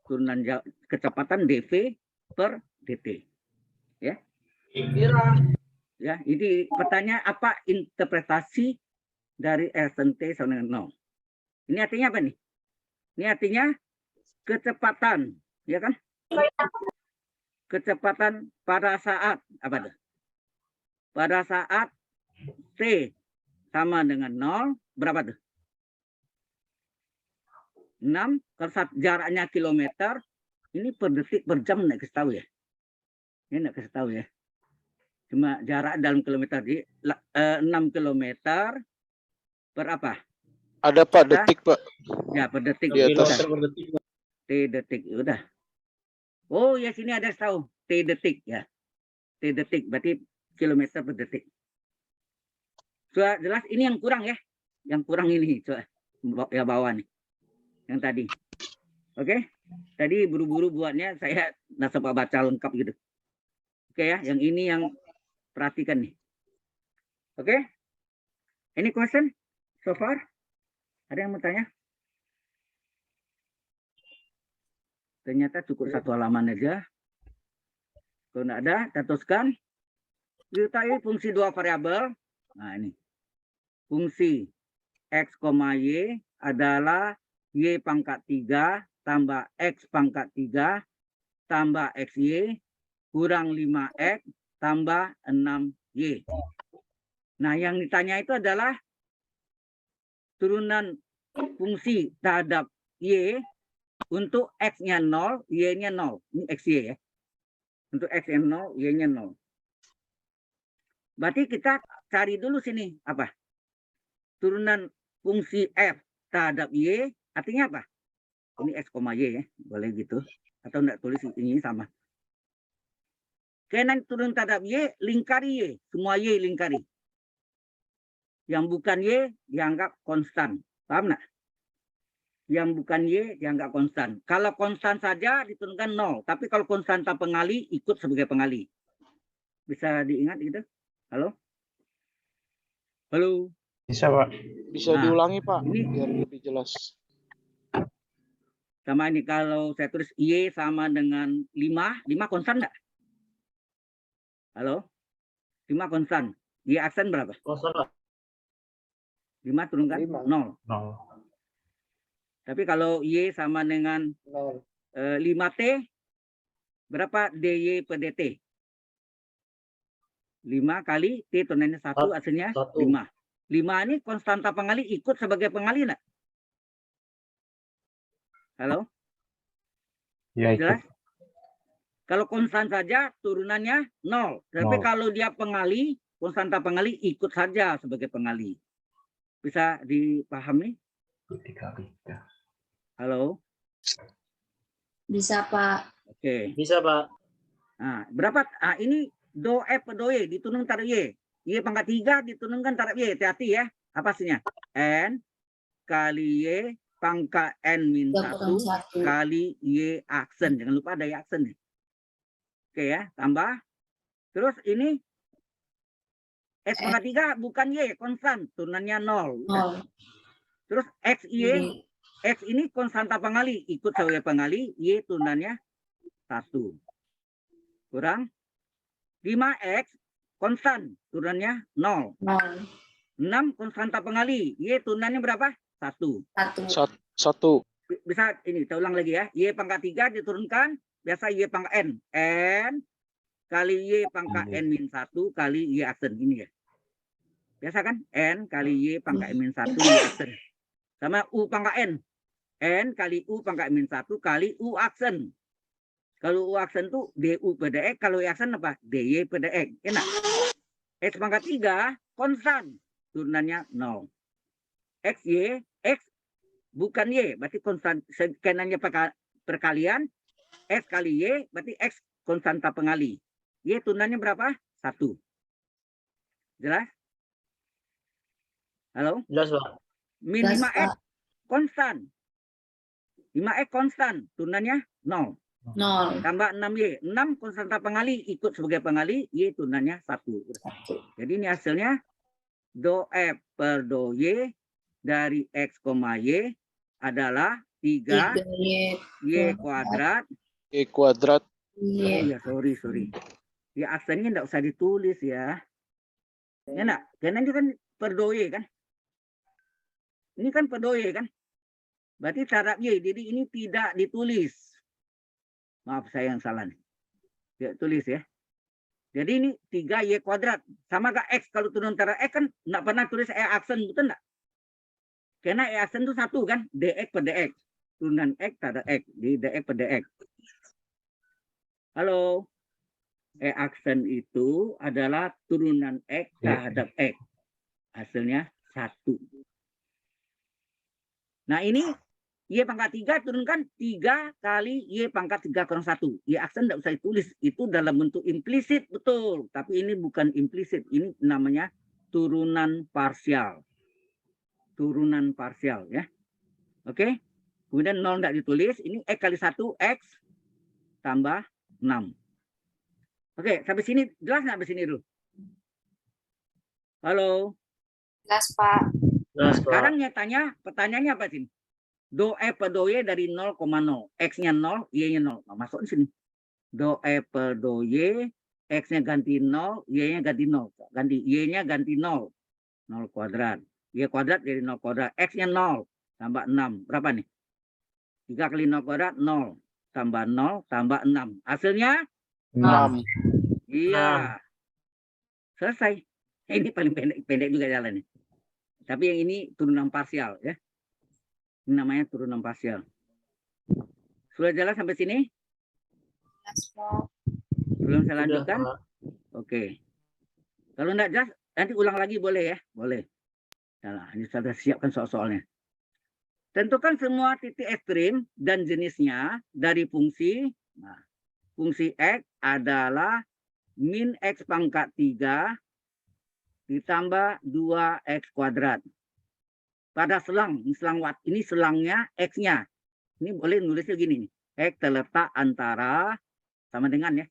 Turunan kecepatan dv per dt. Ya. Ya, ini pertanyaan apa interpretasi dari SNT sama dengan 0. Ini artinya apa nih? Ini artinya kecepatan, ya kan? Kecepatan pada saat apa tuh? Pada saat t sama dengan 0, berapa tuh? 6, kalau jaraknya kilometer, ini per detik per jam nggak kasih tahu ya. Ini nggak kasih tahu ya. Cuma jarak dalam kilometer di 6 kilometer per apa? Ada Pak detik Pak. Ya per detik. Di atas. Udah. T detik udah. Oh ya sini ada tahu T detik ya. T detik berarti kilometer per detik. Sudah jelas ini yang kurang ya. Yang kurang ini coba ya bawah nih. Yang tadi. Oke. Tadi buru-buru buatnya saya nggak sempat baca lengkap gitu. Oke ya, yang ini yang perhatikan nih. Oke. Any question so far? Ada yang mau tanya? Ternyata cukup satu halaman aja. Kalau nggak ada, kita teruskan. Kita ini fungsi dua variabel. Nah ini. Fungsi X, Y adalah Y pangkat 3 tambah X pangkat 3 tambah XY kurang 5X tambah 6Y. Nah yang ditanya itu adalah turunan fungsi terhadap Y untuk X-nya 0, Y-nya 0. Ini XY ya. Untuk X-nya 0, Y-nya 0. Berarti kita cari dulu sini apa? Turunan fungsi F terhadap Y artinya apa? Ini X, Y ya. Boleh gitu. Atau enggak tulis ini sama. Karena turun terhadap Y, lingkari Y. Semua Y lingkari. Yang bukan Y dianggap konstan. Paham nggak? Yang bukan Y dianggap konstan. Kalau konstan saja diturunkan 0. Tapi kalau konstanta pengali ikut sebagai pengali. Bisa diingat gitu? Halo? Halo? Bisa, Pak. Bisa Nah, diulangi Pak ini- biar lebih jelas. Sama ini kalau saya tulis Y sama dengan 5. 5 konstan nggak? Halo? 5 konstan. Y aksen berapa? Kosong Pak. 5 turunkan 5. 0. 0. Tapi kalau Y sama dengan 0. 5T, berapa DY per DT? 5 kali T turunannya 1, hasilnya 1. 5. 5 ini konstanta pengali ikut sebagai pengali enggak? Halo? Ya, itu. Jelas? Kalau konstan saja turunannya 0. Tapi 0. kalau dia pengali, konstanta pengali ikut saja sebagai pengali. Bisa dipahami? 3. Halo? Bisa, Pak. Oke. Bisa Pak. Nah, berapa? Ah, ini do F per do Y diturunkan taraf Y. Y pangkat 3 diturunkan taraf Y. Hati-hati ya. Apa hasilnya? N kali Y pangkat N min 1 kali Y aksen. Jangan lupa ada Y aksen nih. Oke ya, tambah. Terus ini S pangkat 3 bukan Y, konstan. Turunannya 0. 0. Terus X, Y. X ini konstanta pengali. Ikut sebagai pengali. Y turunannya 1. Kurang 5X konstan. Turunannya 0. 0. 6 konstanta pengali. Y turunannya berapa? 1. 1. 1. Bisa ini, kita ulang lagi ya. Y pangkat 3 diturunkan. Biasa Y pangkat N. N kali Y pangkat N min 1 kali Y aksen. Ini ya. Biasa kan? N kali Y pangkat N min 1 Y aksen. Sama U pangkat N. N kali U pangkat min 1 kali U aksen. Kalau U aksen itu DU per DX. Kalau Y aksen apa? DY per DX. Enak. X pangkat 3 konstan. Turunannya 0. X, Y. X bukan Y. Berarti konstan. Skenanya perkalian. X kali Y. Berarti X konstanta pengali. Y turunannya berapa? 1. Jelas? Halo? Jelas Pak. Min Jelas, 5X konstan. 5X konstan. Turunannya 0. 0. Tambah 6Y. 6 konstanta pengali ikut sebagai pengali, Y turunannya 1. Jadi ini hasilnya do F per do Y dari X, Y adalah 3 Y kuadrat. Y kuadrat. Oh ya, sorry. Ya aksennya enggak usah ditulis ya. Ya enggak? Karena ini kan per do Y kan. Ini kan per do Y kan. Berarti syarat Y. Jadi ini tidak ditulis. Maaf saya yang salah nih. Tidak tulis ya. Jadi ini 3Y kuadrat. Sama gak X. Kalau turun antara X kan enggak pernah tulis E aksen. Betul enggak? Karena E aksen itu 1 kan. DX per DX. Turunan X ada X. Jadi DX per DX. Halo. E aksen itu adalah turunan X terhadap X. Hasilnya 1. Nah ini Y pangkat 3 turunkan 3 kali Y pangkat 3 kurang 1. Y aksen tidak usah ditulis. Itu dalam bentuk implisit, betul. Tapi ini bukan implisit. Ini namanya turunan parsial. Turunan parsial ya. Oke. Kemudian 0 tidak ditulis. Ini X kali 1, X tambah 6. Oke, sampai sini jelas nggak sampai sini dulu? Halo. Jelas, Pak. Nah, sekarang nyatanya pertanyaannya apa sih? Do F per do Y dari 0,0. X-nya 0, Y-nya 0. Nah, masuk di sini. Do F per do Y, X-nya ganti 0, Y-nya ganti 0. Ganti Y-nya ganti 0. 0 kuadrat. Y kuadrat dari 0 kuadrat. X-nya 0. Tambah 6. Berapa nih? 3 kali 0 kuadrat, 0. Tambah 0, tambah 6. Hasilnya? 6. Iya. Selesai. Ini paling pendek juga jalannya. Tapi yang ini turunan parsial ya. Ini namanya turunan parsial. Sudah jelas sampai sini? Jelas, Pak. Belum saya lanjutkan? Pak. Oke. Kalau enggak jelas, nanti ulang lagi boleh ya? Boleh. Nah, ini sudah siapkan soal-soalnya. Tentukan semua titik ekstrim dan jenisnya dari fungsi. Nah, fungsi X adalah min X pangkat 3 ditambah 2X kuadrat. Pada selang, ini selangnya X-nya. Ini boleh nulisnya gini nih. X terletak antara, sama dengan ya,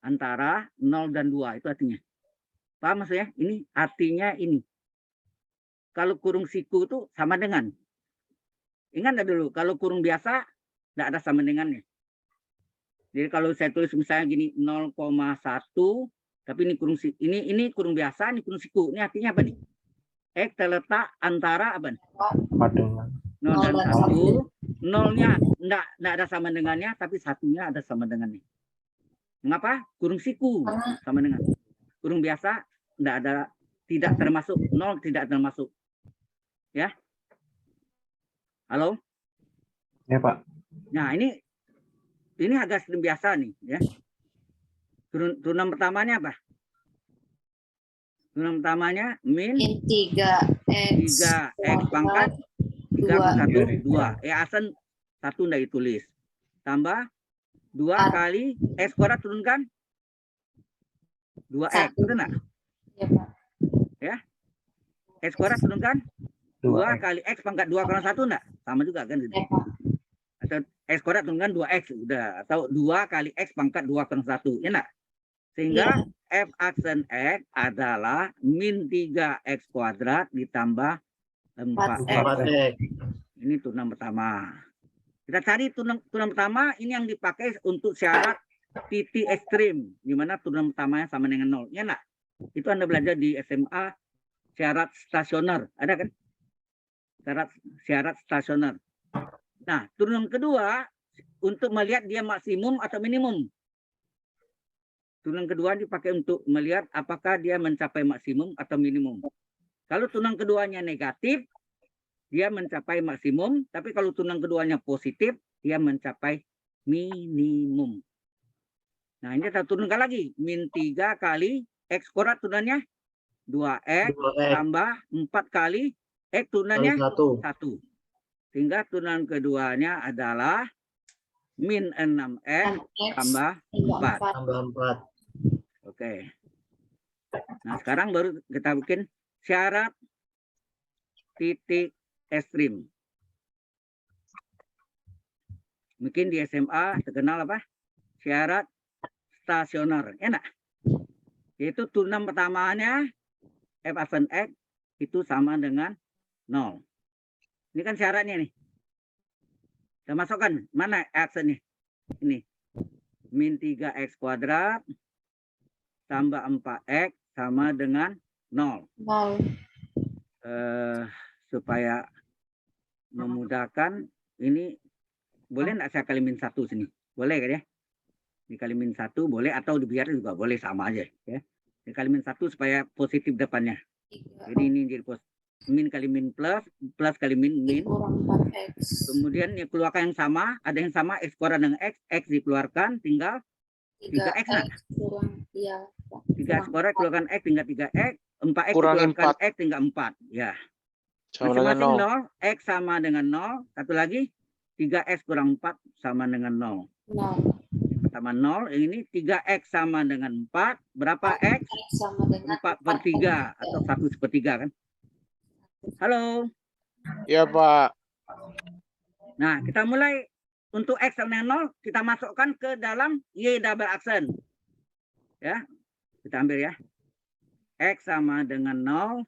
antara 0 dan 2, itu artinya. Paham maksudnya? Ini artinya ini. Kalau kurung siku itu sama dengan. Ingat enggak dulu, kalau kurung biasa, enggak ada sama dengannya. Jadi kalau saya tulis misalnya gini, 0,1, tapi ini kurung ini kurung biasa, ini kurung siku. Ini artinya apa nih? X terletak antara apa? Sama dengan 0 dan 0 dan 1. 0-nya enggak ada sama dengannya, tapi 1-nya ada sama dengannya. Mengapa? Kurung siku sama dengan. Kurung biasa enggak ada, tidak termasuk. 0 tidak termasuk. Ya. Halo? ya Pak. Nah, ini agak sedikit biasa nih, ya. Turunan pertamanya apa? Turunan pertamanya min 3X 3X pangkat 3 1, 2. Aksen 1 enggak ditulis. Tambah 2 kali X kuadrat turunkan 2X, betul enggak? Ya, Pak. Ya. X kuadrat turunkan 2 kali X pangkat 2 kurang 1 enggak? Sama juga kan? Ya, Pak. Atau X kuadrat turunkan 2X, udah. Atau 2 kali X pangkat 2 kurang 1, ya enggak? Sehingga F aksen X adalah min 3X kuadrat ditambah 4X. 4X. Ini turunan pertama. Kita cari turunan pertama, ini yang dipakai untuk syarat titik ekstrim, di mana turunan pertamanya sama dengan 0. Ya enggak? Itu Anda belajar di SMA syarat stasioner. Ada kan? Syarat stasioner. Nah, turunan kedua untuk melihat dia maksimum atau minimum. Turunan kedua dipakai untuk melihat apakah dia mencapai maksimum atau minimum. Kalau turunan keduanya negatif, dia mencapai maksimum. Tapi kalau turunan keduanya positif, dia mencapai minimum. Nah, ini kita turunkan lagi. Min 3 kali X kuadrat turunannya 2X 2X tambah 4 kali X turunannya kali 1. 1. Sehingga turunan keduanya adalah min 6X tambah 4. Tambah 4. Oke. Nah, sekarang baru kita bikin syarat titik ekstrim. Mungkin di SMA terkenal apa? Syarat stasioner. Enak. Yaitu turunan pertamanya F aksen X itu sama dengan 0. Ini kan syaratnya nih. Kita masukkan. Mana aksennya? Ini. Min 3X kuadrat tambah 4X sama dengan 0. 0. Supaya memudahkan, ini boleh nggak saya kali min 1 sini? Boleh kan ya? Dikali min 1 boleh, atau dibiarkan juga boleh, sama aja ya. Dikali min 1 supaya positif depannya. 3. Jadi ini jadi min kali min plus kali min Kurang 4X. kemudian ya keluarkan yang sama, ada yang sama X kuadrat dengan X dikeluarkan, tinggal 3X. Kurang, iya. 3X kuadrat keluarkan X tinggal 3X, 4X Kurangin keluarkan 4. X tinggal 4. Ya. Sama dengan Masing-masing 0. 0, X sama dengan 0. Satu lagi, 3X kurang 4 sama dengan 0. 0. Pertama 0, ini 3X sama dengan 4. Berapa X? X sama dengan 4/3 atau 1/3 kan? Halo. Ya, Pak. Nah, kita mulai untuk X sama dengan 0, kita masukkan ke dalam Y double aksen. Ya, kita ambil ya. X sama dengan 0,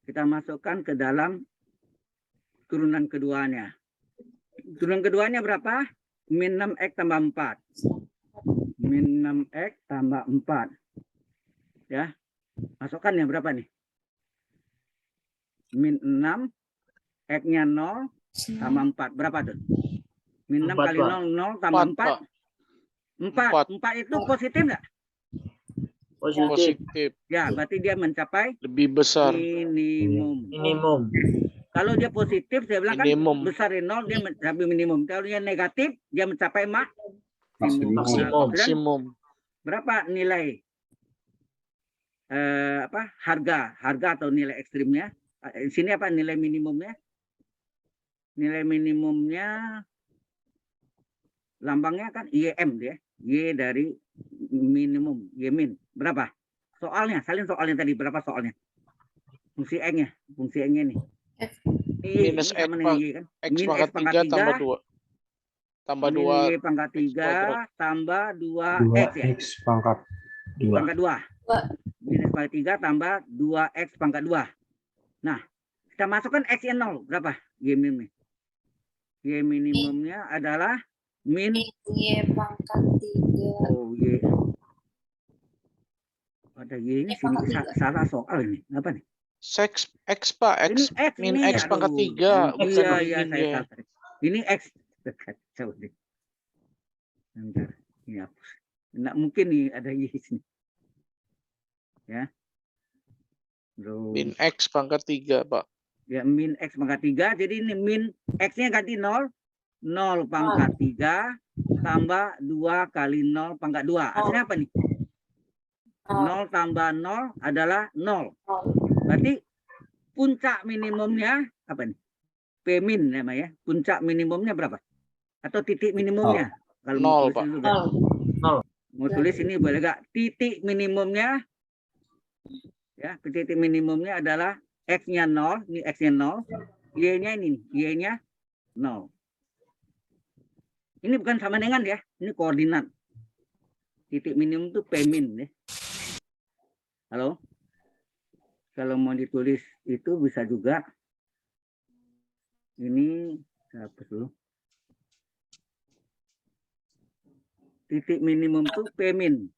kita masukkan ke dalam turunan keduanya. Turunan keduanya berapa? Min 6X tambah 4. Min 6X tambah 4. Ya, masukkan ya berapa nih? Min 6, X-nya 0, tambah 4. Berapa tuh? Min 6 kali 0, 0 tambah 4. 4 itu positif nggak? Positif. Positif. Ya, berarti dia mencapai Lebih besar. minimum. Minimum. Kalau dia positif, saya bilang kan Minimum. besar dari 0, dia mencapai minimum. Kalau dia negatif, dia mencapai maksimum. Maksimum. Nah, kemudian Maksimum. berapa nilai harga atau nilai ekstrimnya? Di sini apa nilai minimumnya? Nilai minimumnya lambangnya kan YM dia. Y dari minimum, Y min. Berapa? Soalnya, salin soalnya tadi berapa soalnya? Fungsi X-nya, fungsi X-nya nih. Minus ini sama X dengan Y kan? X Min pangkat 3 tambah 2. Tambah min 2. Y pangkat 3 tambah 2X ya? 2X pangkat 2. Pangkat 2. Min X pangkat 3 tambah 2X pangkat 2. Nah, kita masukkan X-nya 0. Berapa? Y minimumnya. Y minimumnya adalah min Y pangkat 3. oh Y. Ada Y ini sini salah soal ini. Apa nih? X, Pak. Ini X. X Min ini. X pangkat Aduh. 3. Bukan Iya, min saya Y. salah. Ini X. Kacau deh. Bentar. Ini hapus. Nggak mungkin nih ada Y di sini. Ya. Terus, Min X pangkat 3, Pak. ya min X pangkat 3. Jadi ini min X-nya ganti 0. 0 pangkat 3 tambah 2 kali 0 pangkat 2. Hasilnya apa nih? 0 tambah 0 adalah 0. Berarti puncak minimumnya apa nih? P min namanya. Puncak minimumnya berapa? Atau titik minimumnya? Kalau mau 0, tulis Pak. dulu kan? 0. Mau tulis ini boleh gak? Titik minimumnya, ya, titik minimumnya adalah X-nya 0, ini X-nya 0, Y-nya ini, Y-nya 0. Ini bukan sama dengan ya, ini koordinat. Titik minimum itu P min ya. Halo? Kalau mau ditulis itu bisa juga. Ini saya hapus dulu. Titik minimum itu P min.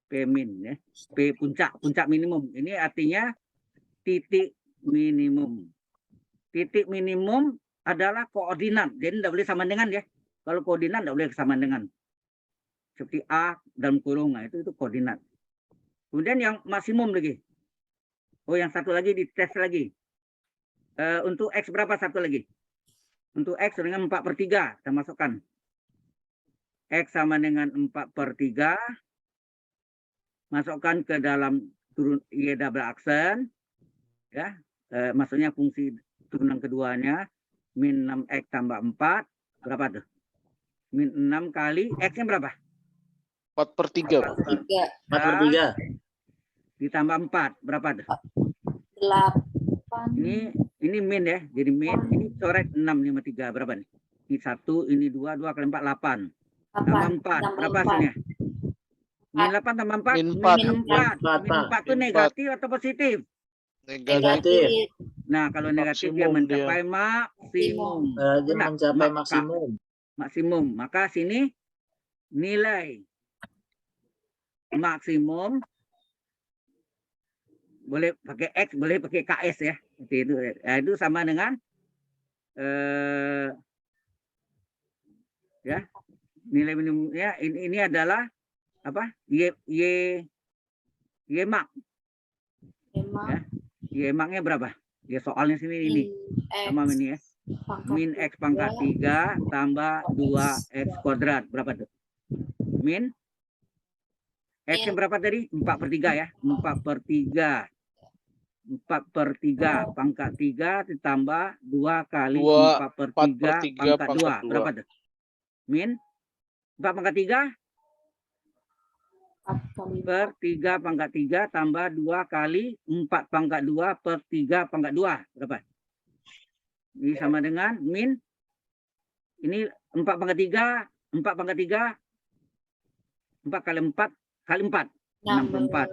P min ya. P puncak minimum. Ini artinya titik minimum. Titik minimum adalah koordinat. Jadi tidak boleh sama dengan ya. Kalau koordinat tidak boleh sama dengan. Seperti A dalam kurung, nah, itu koordinat. Kemudian yang maksimum lagi. Oh, yang satu lagi dites lagi. Untuk X berapa satu lagi? Untuk X dengan 4/3 kita masukkan. X sama dengan 4/3. Masukkan ke dalam turun Y double aksen. Ya, maksudnya fungsi turunan keduanya. Min 6X tambah 4. Berapa tuh? Min 6 kali X-nya berapa? 4/3, Pak. 3. 4/3. Ditambah 4. Berapa tuh? 8. Ini min ya. Jadi min. Ini coret 6 5 3. Berapa nih? Ini 1, ini 2, 2 kali 4, 8. Tambah 4. Tambah Berapa 4. hasilnya? Min 8 tambah 4? Min Min 4. 4. Min 4, Min 4 itu Min 4. negatif atau positif? Negatif. Nah, kalau negatif dia Maksimum dia. mencapai maksimum. Dia Benar? mencapai Maka- maksimum. Maksimum. Maka sini nilai maksimum boleh pakai X, boleh pakai KS ya. Seperti itu. Itu sama dengan ya nilai minimumnya ini adalah apa? Y mak. Emang Ya. Y maknya berapa? Ya soalnya sini ini sama ini ya. Min X pangkat 3 tambah 2X kuadrat. Berapa tuh? Min X-nya berapa tadi? 4/3 ya. 4/3. 4/3 pangkat 3 ditambah 2 kali 4/3 pangkat 2. Berapa tuh? Min 4/3 per 3 pangkat 3 tambah 2 kali 4/2 per 3/2. Berapa? Ini sama dengan min. Ini 4/3. 4/3. 4 kali 4 kali 4. 64.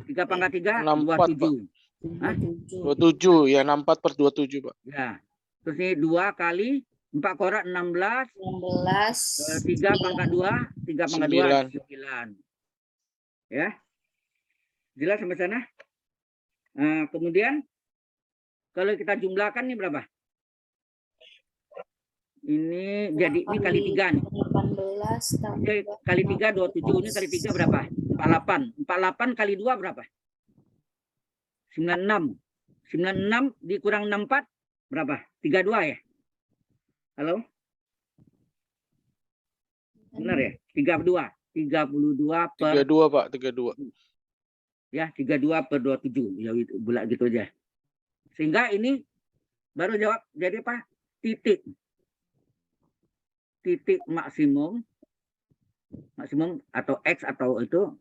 3/3 27. 27 ya 64/27 Pak. Ya. Terus ini 2 kali 4 korak 16. 3 pangkat 2. 3 pangkat 2 9. Ya. Jelas sampai sana? Nah, kemudian kalau kita jumlahkan ini berapa? Ini jadi ini kali 3 nih. 18 Oke, kali 3 27, ini kali 3 berapa? 48. 48 kali 2 berapa? 96. 96 dikurang 64 berapa? 32 ya? Halo? Benar ya? 32. 32 per 32 Pak, 32. ya 32/27. Ya gitu, bulat gitu aja. Sehingga ini baru jawab jadi apa? Titik maksimum atau X atau itu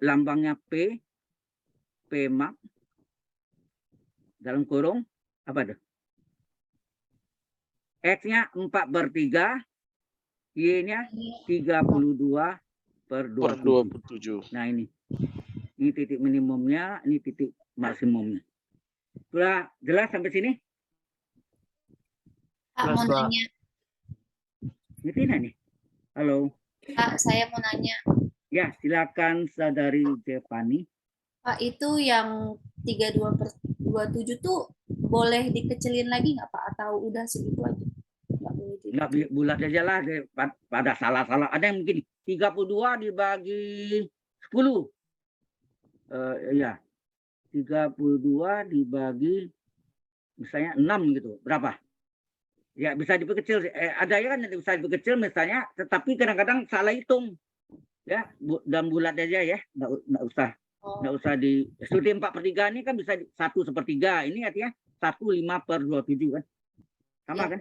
lambangnya P max dalam kurung apa tuh? X-nya 4/3, Y-nya 32/27. Nah ini titik minimumnya, ini titik maksimumnya. Sudah jelas sampai sini? Pak, mau nanya. Ini Tina nih. Halo. Pak, saya mau nanya. Ya, silakan Saudari Jepani. Pak, itu yang 32/27 tuh boleh dikecilin lagi nggak Pak? Atau udah segitu aja? Nggak bulat aja lah. Pada salah-salah. Ada yang begini. 32 dibagi 10. Ya. 32 dibagi misalnya 6 gitu. Berapa? Ya bisa diperkecil. Ada ya kan yang bisa diperkecil misalnya. Tetapi kadang-kadang salah hitung. Ya, dan bulat aja ya. Nggak usah. Nggak usah di studi 4/3 ini kan bisa 1/3. Ini artinya 15/27 kan. Sama kan?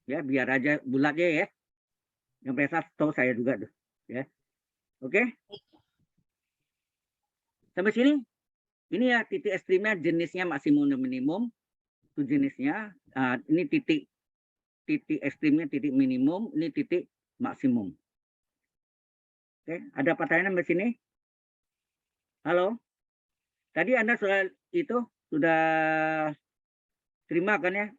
Ya, biar aja bulatnya ya. Yang biasa tahu saya juga tuh. Ya. Oke? Sampai sini. Ini ya titik ekstrimnya jenisnya maksimum dan minimum. Itu jenisnya. Ini titik ekstrimnya titik minimum. Ini titik maksimum. Oke, ada pertanyaan sampai sini? Halo? Tadi Anda sudah terima kan ya?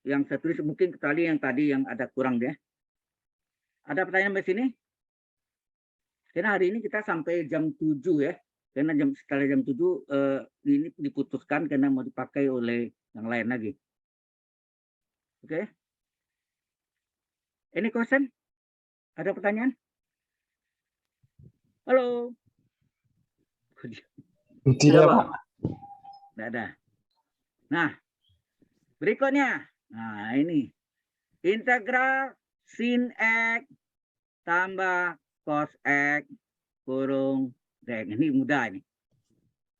Yang saya tulis mungkin kecuali yang tadi yang ada kurang deh. Ada pertanyaan sampai sini? Karena hari ini kita sampai jam 7 ya. Karena setelah jam 7 ini diputuskan karena mau dipakai oleh yang lain lagi. Oke? Any question? Ada pertanyaan? Halo? Tidak, Pak. Tidak ada. Nah, berikutnya. Nah, ini. Integral sin X tambah cos X kurung dx. Ini mudah ini.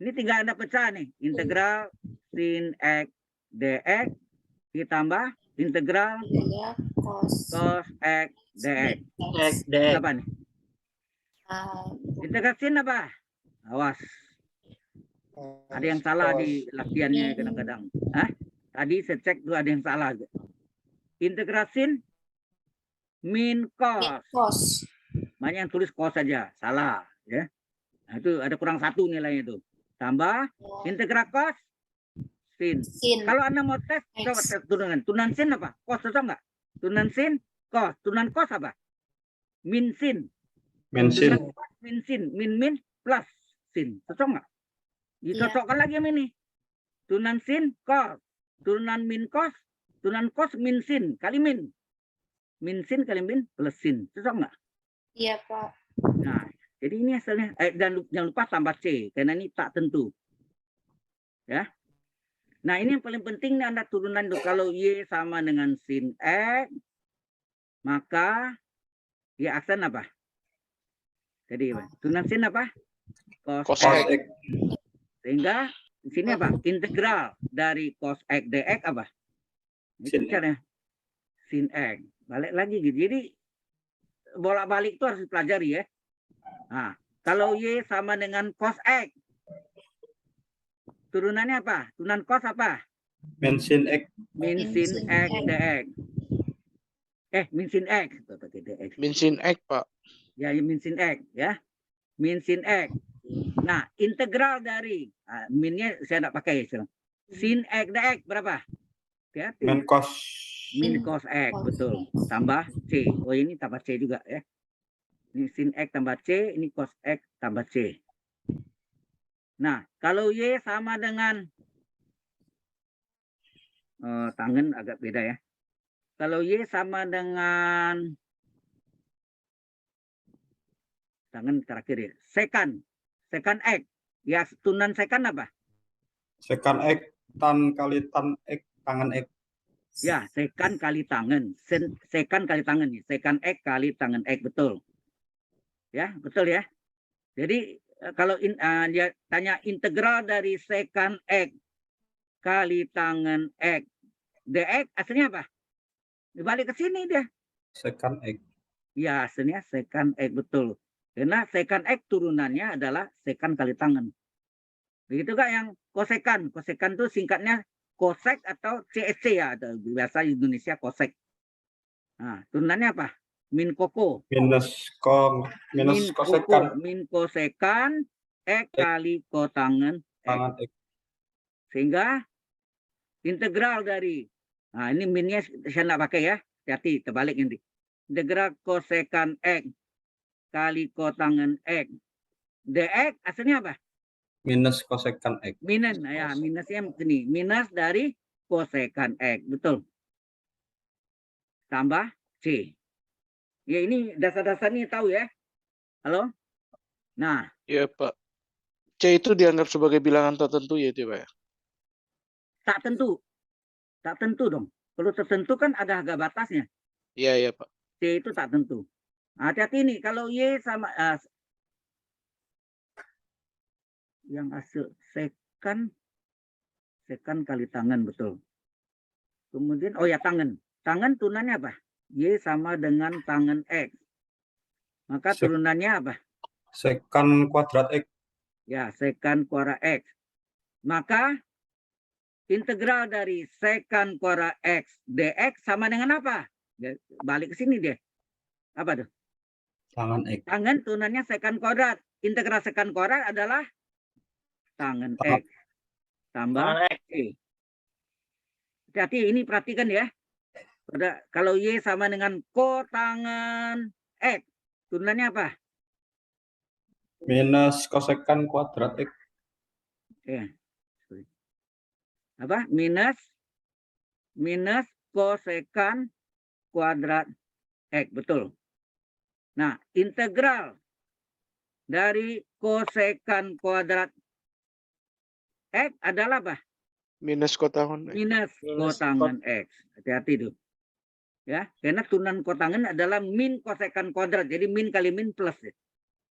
Ini tinggal Anda pecah nih. Integral sin X dx ditambah integral cos X dx. Apa nih? Integral sin apa? Awas. Ada yang salah di latihannya kadang-kadang. Tadi saya cek tuh ada yang salah. Integrasin min Min cos. cos. Banyak yang tulis cos saja, salah ya. Nah, itu ada kurang satu nilainya itu. Tambah Ya. integral cos sin. Sin. Kalau Anda mau tes, X. coba tes turunan. Turunan sin apa? Cos cocok nggak? Turunan sin, cos. Turunan cos apa? Min sin. Bensin. Turunan cos, min sin. Min plus sin. Cocok nggak? Iya. Dicocokkan lagi sama ini. Turunan sin, cos. Turunan min cos. Turunan cos, min sin. Kali min. Min sin kali min plus sin. Cocok nggak? Iya, Pak. Nah, jadi ini hasilnya. Jangan lupa tambah C. Karena ini tak tentu. Ya. Nah, ini yang paling penting nih Anda turunan itu. Kalau Y sama dengan sin X, maka Y aksen apa? Jadi turunan sin apa? Cos Cos X. X. Sehingga di sini apa? Integral dari cos X dx apa? Itu Sin X. caranya. Sin X. Balik lagi gitu. Jadi bolak-balik itu harus dipelajari ya. Nah, kalau Y sama dengan cos X, turunannya apa? Turunan cos apa? Bensin X. Min Min sin sin X X. dx. Min sin X. Tuh, pakai dx. Min sin X, Pak. Ya, min sin X ya. Min sin X. Nah, integral dari minnya saya tidak pakai. Sin X dx berapa? Hati-hati. Men cos. Min cos X, betul. Tambah C. Oh, ini tambah C juga ya. Ini sin X tambah C, ini cos X tambah C. Nah, kalau Y sama dengan tangen agak beda ya. Kalau Y sama dengan tangan terakhir ya. Secant X. Ya, turunan secant apa? Sekan X. Tan kali tan X. Tangan X. Ya, secant kali tangan. Secant kali tangan nih. Secant X kali tangan X, betul. Ya, betul ya. Jadi kalau dia tanya integral dari secant X kali tangan X dx, hasilnya apa? Dibalik ke sini dia. Sekan X. Ya, hasilnya secant X, betul. Karena secant X turunannya adalah secant kali tangan. Begitu kak yang kosekan. Kosekan itu singkatnya kosek atau CSC ya. Biasa Indonesia kosek. Nah, turunannya apa? Min koko. Minus Min kosekan. koko. Min kosekan X kali kotangan X. Tangan X. Sehingga integral dari, nah ini minnya saya nggak pakai ya. Hati-hati, terbalik nanti. Integral kosekan X kali kotangan X dx hasilnya apa? Minus kosekan X. Minus, nah ya minusnya begini, minus dari kosekan X, betul. Tambah C. Ya ini dasar-dasar ini tahu ya. Halo? Nah, Ya, Pak. C itu dianggap sebagai bilangan tertentu ya itu, Pak ya? tak tentu. Tak tentu dong. Kalau tertentu kan ada harga batasnya. Iya, iya, Pak. C itu tak tentu. Nah, hati-hati nih, kalau Y sama yang hasil secant kali tangan, betul. Kemudian, oh ya tangan. Tangan turunannya apa? Y sama dengan tangan X. Maka turunannya apa? Sekan kuadrat X. Ya, secant kuadrat X. Maka integral dari secant kuadrat X dx sama dengan apa? Ya, balik ke sini deh. Apa tuh? Tangan X. Tangan turunannya secant kuadrat. Integral secant kuadrat adalah tangan X. Tambah E. Hati-hati, ini perhatikan ya. Kalau Y sama dengan kotangan X. Turunannya apa? Minus kosekan kuadrat X. Ya. Apa? Minus kosekan kuadrat X. Betul. Nah, integral dari kosekan kuadrat X adalah apa? Minus kotangan X. Minus kotangan X. Hati-hati tuh. Ya, karena turunan kotangan adalah min kosekan kuadrat. Jadi min kali min plus.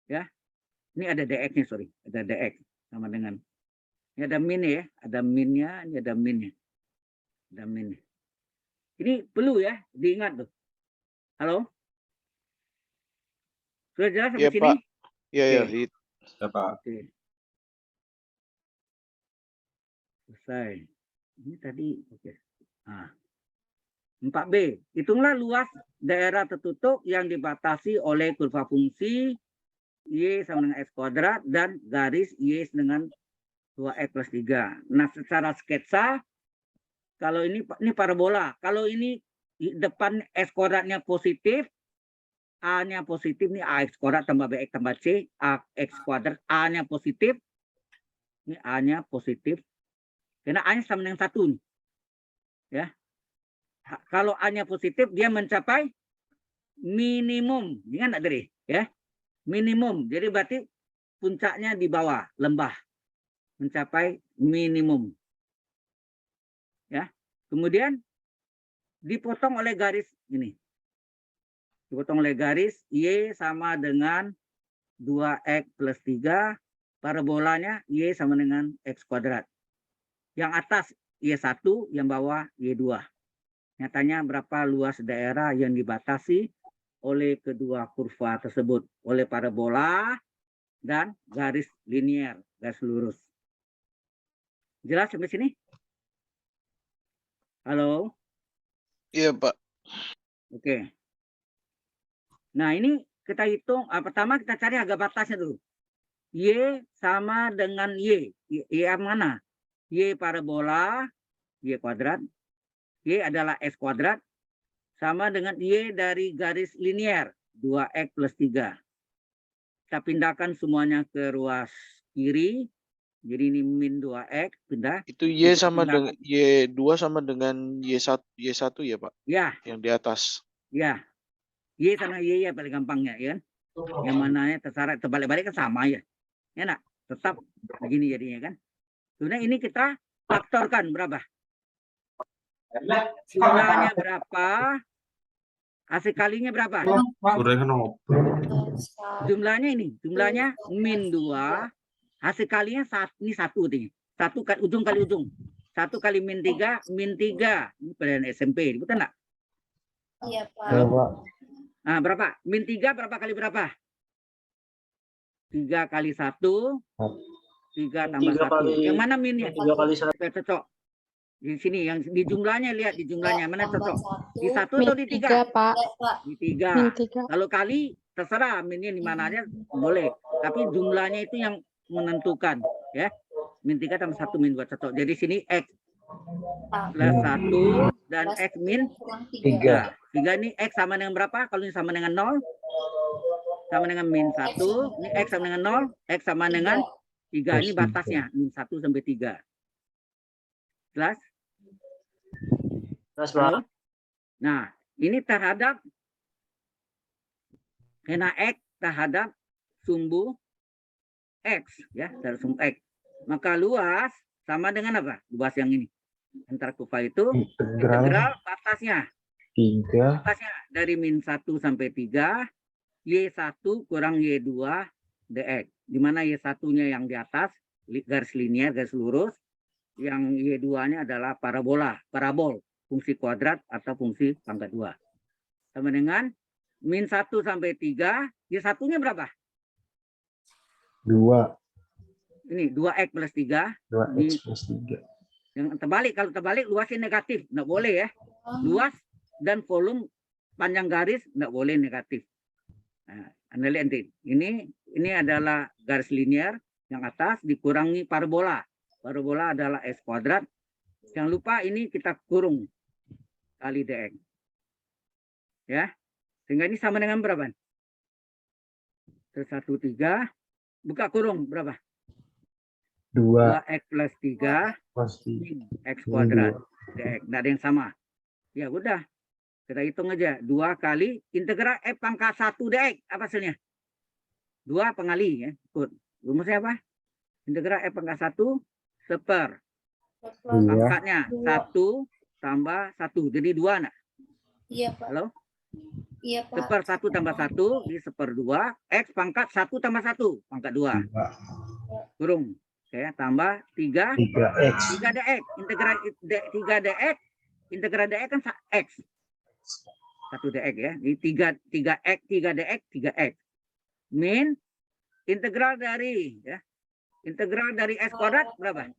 Ya. Ini ada dx-nya, sorry. Ada dx sama dengan. Ini ada min ya. Ada minnya, ini ada minnya. Ada minnya. Ini perlu ya, diingat tuh. Halo? Sudah jelas sampai Iya, sini? Pak. Iya, iya. Oke. Siapa? Oke. Selesai. Ini tadi, oke. Nah. 4B. Hitunglah luas daerah tertutup yang dibatasi oleh kurva fungsi Y sama dengan X kuadrat dan garis Y dengan 2X plus 3. Nah, secara sketsa, kalau ini parabola. Kalau ini depan X kuadratnya positif, A-nya positif, ini AX kuadrat tambah BX tambah C, AX kuadrat, A-nya positif, ini A-nya positif. Karena A-nya sama dengan 1 nih. Ya. Kalau A-nya positif, dia mencapai minimum. Ingat nggak dari? Ya. Minimum. Jadi berarti puncaknya di bawah, lembah. Mencapai minimum. Ya. Kemudian dipotong oleh garis ini. Dipotong oleh garis Y sama dengan 2X plus 3. Parabolanya Y sama dengan X kuadrat. Yang atas Y1, yang bawah Y2. Nyatanya berapa luas daerah yang dibatasi oleh kedua kurva tersebut. Oleh parabola dan garis linier, garis lurus. Jelas sampai sini? Halo? Iya, Pak. Oke. Nah, ini kita hitung. Pertama kita cari harga batasnya dulu. Y sama dengan Y. Y yang mana? Y parabola, Y kuadrat. Y adalah X kuadrat. Sama dengan Y dari garis linier. 2X plus 3. Kita pindahkan semuanya ke ruas kiri. Jadi ini min 2X. Pindah. Itu Y Kita sama dengan pindahkan. Y2 sama dengan Y1 ya, Pak? Ya. Yang di atas. Ya. Y sama Y ya paling gampangnya, ya kan? Yang mananya terserah, terbalik-balik kan sama ya. Ya nak, tetap begini jadinya kan. Kemudian ini kita faktorkan berapa? Jumlahnya berapa? Hasil kalinya berapa? Jumlahnya ini, jumlahnya min 2. Hasil kalinya ini 1 nih. 1 kali ujung kali ujung. 1 kali min 3, min 3. Ini pelajaran SMP, betul enggak? Iya, Pak. Ya, Pak. Nah, berapa? Min 3 berapa kali berapa? 3 kali 1. 3 tambah 1. Yang mana minnya? 3 kali 1. Supaya cocok. Di sini yang di jumlahnya, lihat di jumlahnya mana Tambah cocok. Di 1 Min atau di 3? 3, Pak. Pak. Di Min 3. 3. Kalau kali terserah minnya di mana aja boleh. Tapi jumlahnya itu yang menentukan, ya. Min 3 tambah 1 min 2 cocok. Jadi sini X plus 1 dan X min Kurang 3. 3. 3 ini X sama dengan berapa? Kalau ini sama dengan 0, sama dengan min 1. Ini X sama dengan 0, X sama dengan 3. Ini batasnya, min 1 sampai 3. Jelas? Jelas, Pak. Nah, ini terhadap kena X terhadap sumbu X, ya, dari sumbu X. Maka luas sama dengan apa? Luas yang ini. Antara kurva itu integral batasnya. 3. Batasnya dari min 1 sampai 3, Y1 kurang Y2 dx. Di mana Y1-nya yang di atas, garis linier, garis lurus. Yang Y2-nya adalah parabol, fungsi kuadrat atau fungsi pangkat 2. Sama dengan min 1 sampai 3, Y1-nya berapa? 2. Ini 2X plus 3. 2X plus 3. Yang terbalik, kalau terbalik luasnya negatif. Nggak boleh ya. Luas dan volume panjang garis nggak boleh negatif. Nah, Anda lihat nanti. Ini adalah garis linier yang atas dikurangi parabola. Parabola adalah X kuadrat. Jangan lupa ini kita kurung kali dx. Ya. Sehingga ini sama dengan berapa? 1,3. Buka kurung berapa? 2 2x plus 3 plus 3. x kuadrat dx. Nggak ada yang sama. Ya udah. Kita hitung aja. 2 kali integral f pangkat 1 dx. Apa hasilnya? 2 pengali ya. Ikut. Rumusnya apa? Integral f pangkat 1 seper. Pangkatnya 1 tambah 1. Jadi 2 nak? Iya, Pak. Halo? Iya, Pak. Seper 1 tambah 1. Ini seper 2. X pangkat 1 tambah 1. Pangkat 2. Kurung. Oke, tambah 3. 3X. 3 dx. Integral 3 dx. Integral dx kan X. 1 dx ya. Ini 3x, 3 dx, 3x. Min integral dari ya. Integral dari x kuadrat berapa?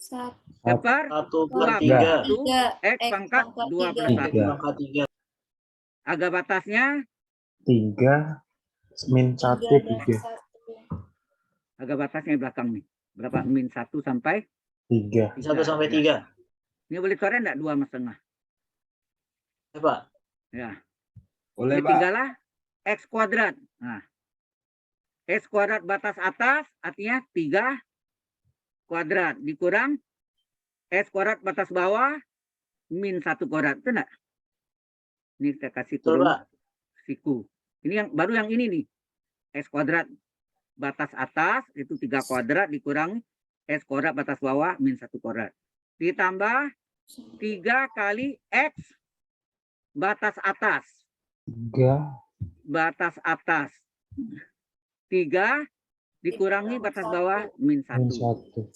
per 1/3. 2/1 X pangkat 2/1. Pangkat 3. Harga batasnya 3 min 1 3. harga batasnya di belakang nih. Berapa? Min 1 sampai 3. 1 sampai 3. ini boleh coret enggak 2,5? Ya, Pak. Ya. Boleh, Ini Pak. tinggallah X kuadrat. Nah, X kuadrat batas atas artinya 3 kuadrat dikurang X kuadrat batas bawah min 1 kuadrat. Itu enggak? Ini kita kasih Betul, kurung Pak. siku. Ini yang baru yang ini nih. X kuadrat batas atas itu 3 kuadrat dikurang X kuadrat batas bawah min 1 kuadrat. Ditambah 3 kali X batas atas. 3 Batas atas. 3 dikurangi batas bawah min 1. min 1.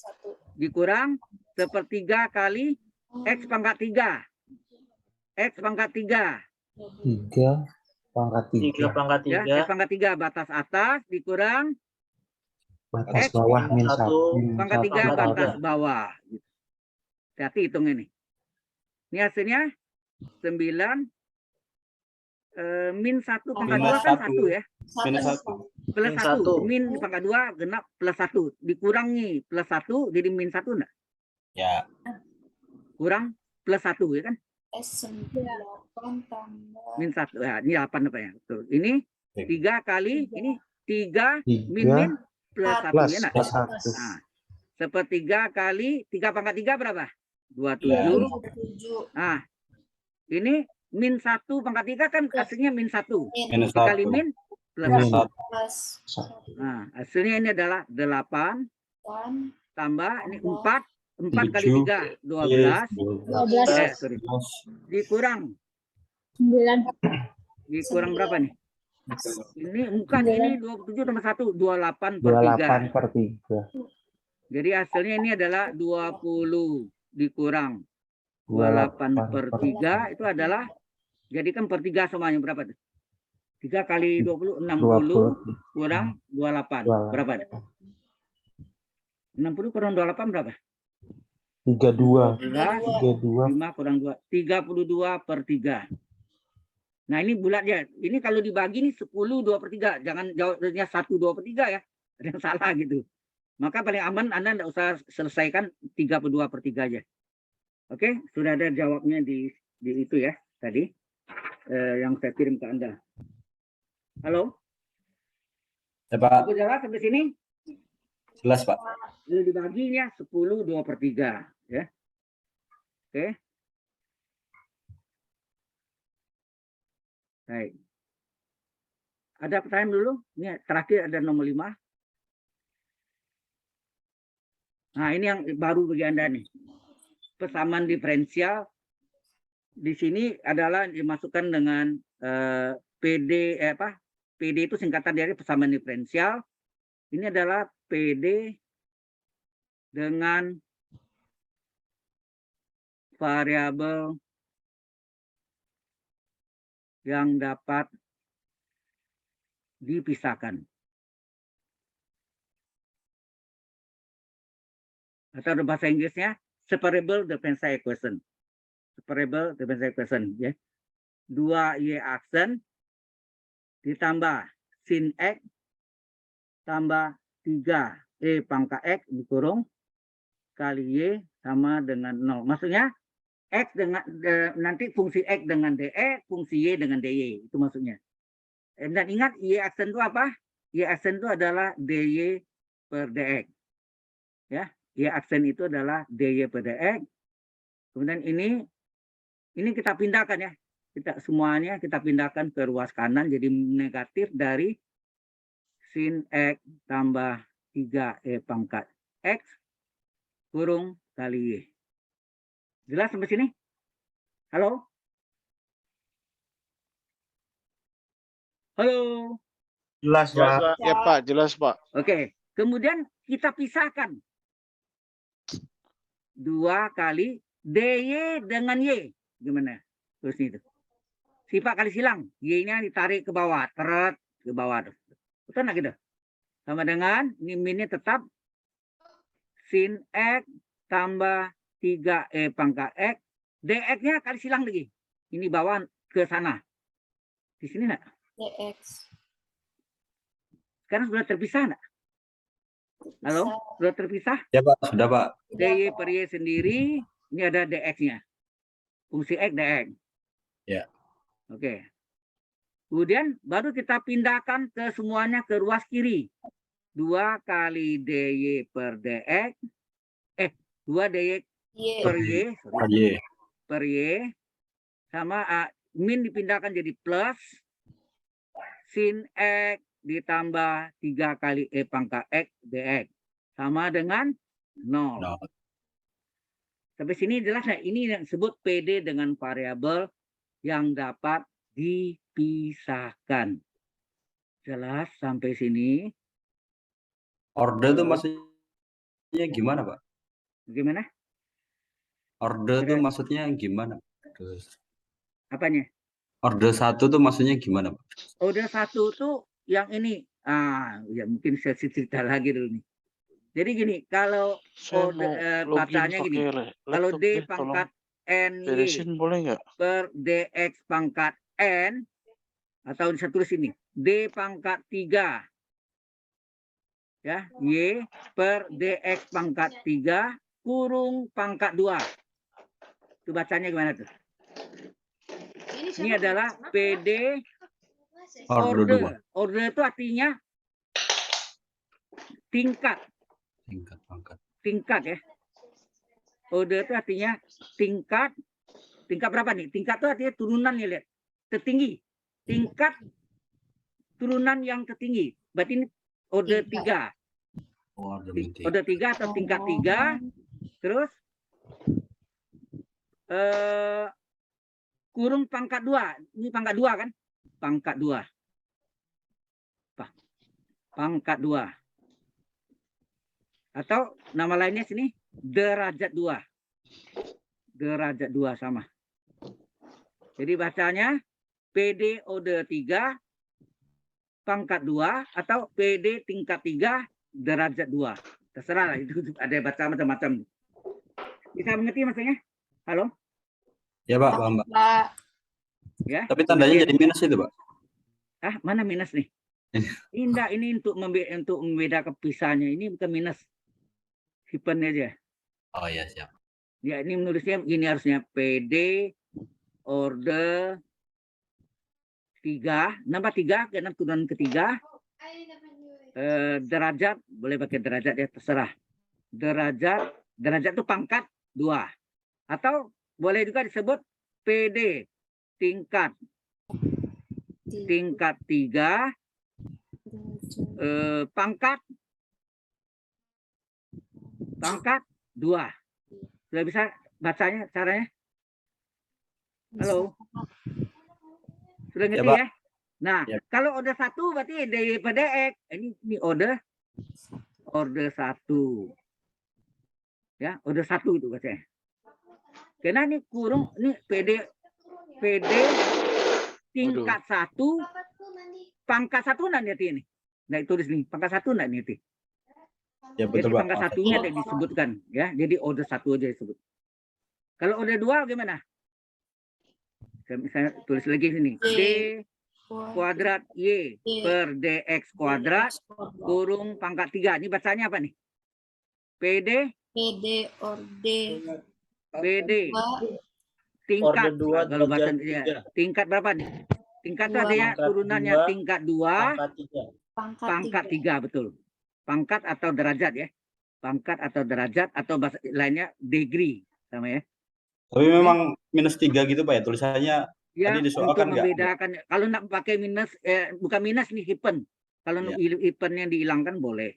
Dikurang 1/3 kali X pangkat 3. X pangkat 3. 3 pangkat 3 3. pangkat Ya, 3. X pangkat 3 batas atas dikurang Batas X bawah min 1. satu, pangkat 3 pangkat batas 3. bawah. Hati hitung ini. Ini hasilnya 9 min 1 pangkat 2 kan 1 ya. Minus 1. Plus Min 1. 1. Min pangkat 2 genap plus 1. Dikurangi plus 1 jadi min 1 enggak? Ya. Kurang plus 1 ya kan? S9 tambah Min 1. Ya, ini 8 apa ya? Betul. Ini 3 kali ini 3 min 3 plus 1 plus ya enggak? plus 1. Nah, 1/3 kali 3 pangkat 3 berapa? 27. Ya. 7 Nah, ini min 1 pangkat 3 kan hasilnya min 1. Minus Dikali 1. min plus Min 1. plus Nah, hasilnya ini adalah 8 1 tambah ini 4. 4 kali 7. 3 12. 12. Sorry. Dikurang. 9 Dikurang berapa nih? Ini bukan ini 27 tambah 1 28/3. 28/3. Jadi hasilnya ini adalah 20 dikurang 28/3 itu adalah jadikan per 3 semuanya berapa tuh? 3 kali 20 60 kurang 28. Berapa? 60 kurang 28 berapa? 32. 12, 32. 5 kurang 2 32/3. Nah, ini bulat ya. Ini kalau dibagi nih 10 2/3. Jangan jawabnya 1 2/3 ya. Ada yang salah gitu. Maka paling aman Anda tidak usah selesaikan 32/3 aja. Oke, sudah ada jawabnya di itu ya tadi yang saya kirim ke Anda. Halo? Ya, Pak. Aku jawab sampai sini? Jelas, Pak. Ini dibaginya 10 2/3 ya. Oke. Baik. Ada pertanyaan dulu? Ini terakhir ada nomor 5. Nah, ini yang baru bagi Anda nih. Persamaan diferensial di sini adalah dimasukkan dengan PD PD itu singkatan dari persamaan diferensial. Ini adalah PD dengan variabel yang dapat dipisahkan. Atau bahasa Inggrisnya separable differential equation. Separable differential equation ya. 2y aksen ditambah sin x tambah 3 pangkat x dikurung kali y sama dengan 0. Maksudnya x dengan nanti fungsi x dengan dx, fungsi y dengan dy. Itu maksudnya. Dan ingat y aksen itu apa? Y aksen itu adalah dy per dx. Ya, y aksen itu adalah dy per dx. Kemudian ini kita pindahkan ya. Kita semuanya kita pindahkan ke ruas kanan jadi negatif dari sin x tambah 3 pangkat x kurung kali y. Jelas sampai sini? Halo? Halo? Jelas, Pak. Ya, Pak. Jelas, Pak. Oke. Kemudian kita pisahkan 2 kali dy dengan y. Gimana? Terus itu. Sifat kali silang. Y-nya ditarik ke bawah. Teret ke bawah. Betul nggak gitu? Sama dengan ini minnya tetap sin x tambah 3E pangkat X. DX-nya kali silang lagi. Ini bawa ke sana. Di sini enggak? DX. Sekarang sudah terpisah enggak? Halo? Sudah terpisah? Ya Pak, sudah Pak. DY per Y sendiri, ini ada DX-nya. Fungsi X, DX. Ya. Oke. Kemudian baru kita pindahkan ke semuanya ke ruas kiri. 2 kali DY per DX. 2 DY Y. per Y. Sorry. Y. Per Y. Sama min dipindahkan jadi plus. Sin X ditambah 3 kali E pangkat X DX. Sama dengan 0. No. Sampai sini jelas nggak? Ini yang disebut PD dengan variabel yang dapat dipisahkan. Jelas sampai sini? Order tuh maksudnya gimana Pak? Bagaimana? Order tuh maksudnya gimana? Terus Apanya? order 1 tuh maksudnya gimana Pak? Order 1 tuh yang ini. Ya mungkin saya cerita lagi dulu nih. Jadi gini, kalau Saya mau login bacanya gini. pakai Kalau laptop D deh, tolong pangkat NY beresin boleh nggak? per DX pangkat N, atau saya tulis ini, D pangkat 3, ya, Y per DX pangkat 3 kurung pangkat 2. Itu bacanya gimana tuh? Ini adalah PD Order 2. Order itu artinya tingkat. Tingkat pangkat. Tingkat ya. Order itu artinya tingkat. Tingkat berapa nih? Tingkat itu artinya turunan ya, lihat. Tertinggi. Tingkat turunan yang tertinggi. Berarti ini order 3. Oh, order minti. Order 3 atau tingkat 3. Terus kurung pangkat 2. Ini pangkat 2 kan? Pangkat 2. Pangkat 2. Atau nama lainnya sini derajat 2. Derajat 2 sama. Jadi bacanya PD order 3 pangkat 2 atau PD tingkat 3 derajat 2. Terserah lah, itu ada baca macam-macam. Bisa mengerti maksudnya? Halo? Ya Pak, paham Pak. Pak. Ya. Tapi tandanya jadi minus itu Pak. Ah, mana minus nih? Indah, ini untuk membedakan pisahnya. Ini bukan minus. Hipen aja. Oh ya siap. Ya, ini menulisnya gini harusnya. PD order 3. Nambah 3 karena turunan ketiga. Derajat. Boleh pakai derajat ya, terserah. Derajat itu pangkat 2. Atau boleh juga disebut PD tingkat 3 pangkat 2. Sudah bisa bacanya caranya? Halo? Sudah ngerti Pak. ya? Nah, Ya. kalau order 1 berarti D per DX. Ini order 1. Ya, order 1 itu bacanya. Karena ini kurung, ini PD tingkat 1 pangkat 1 nanti ini. Nah, tulis nih, pangkat 1 nanti. Ya Jadi betul Pak. pangkat 1-nya ada disebutkan ya. Jadi order 1 aja disebut. Kalau order 2 gimana? Saya tulis lagi sini. D kuadrat Y per DX kuadrat kurung pangkat 3. Ini bacanya apa nih? PD tingkat. Order 2 Kalau bahasa derajat ya, 3. tingkat berapa nih? Tingkat itu 2. ada ya, Pangkat turunannya 2, tingkat 2, pangkat 3 betul. Pangkat atau derajat ya. Pangkat atau derajat atau bahasa lainnya degree sama ya. Tapi memang minus 3 gitu Pak ya tulisannya. Ya, Tadi untuk disoalkan nggak? membedakan. Kalau nak pakai minus, bukan minus nih hipen. Kalau Ya. hipennya dihilangkan boleh.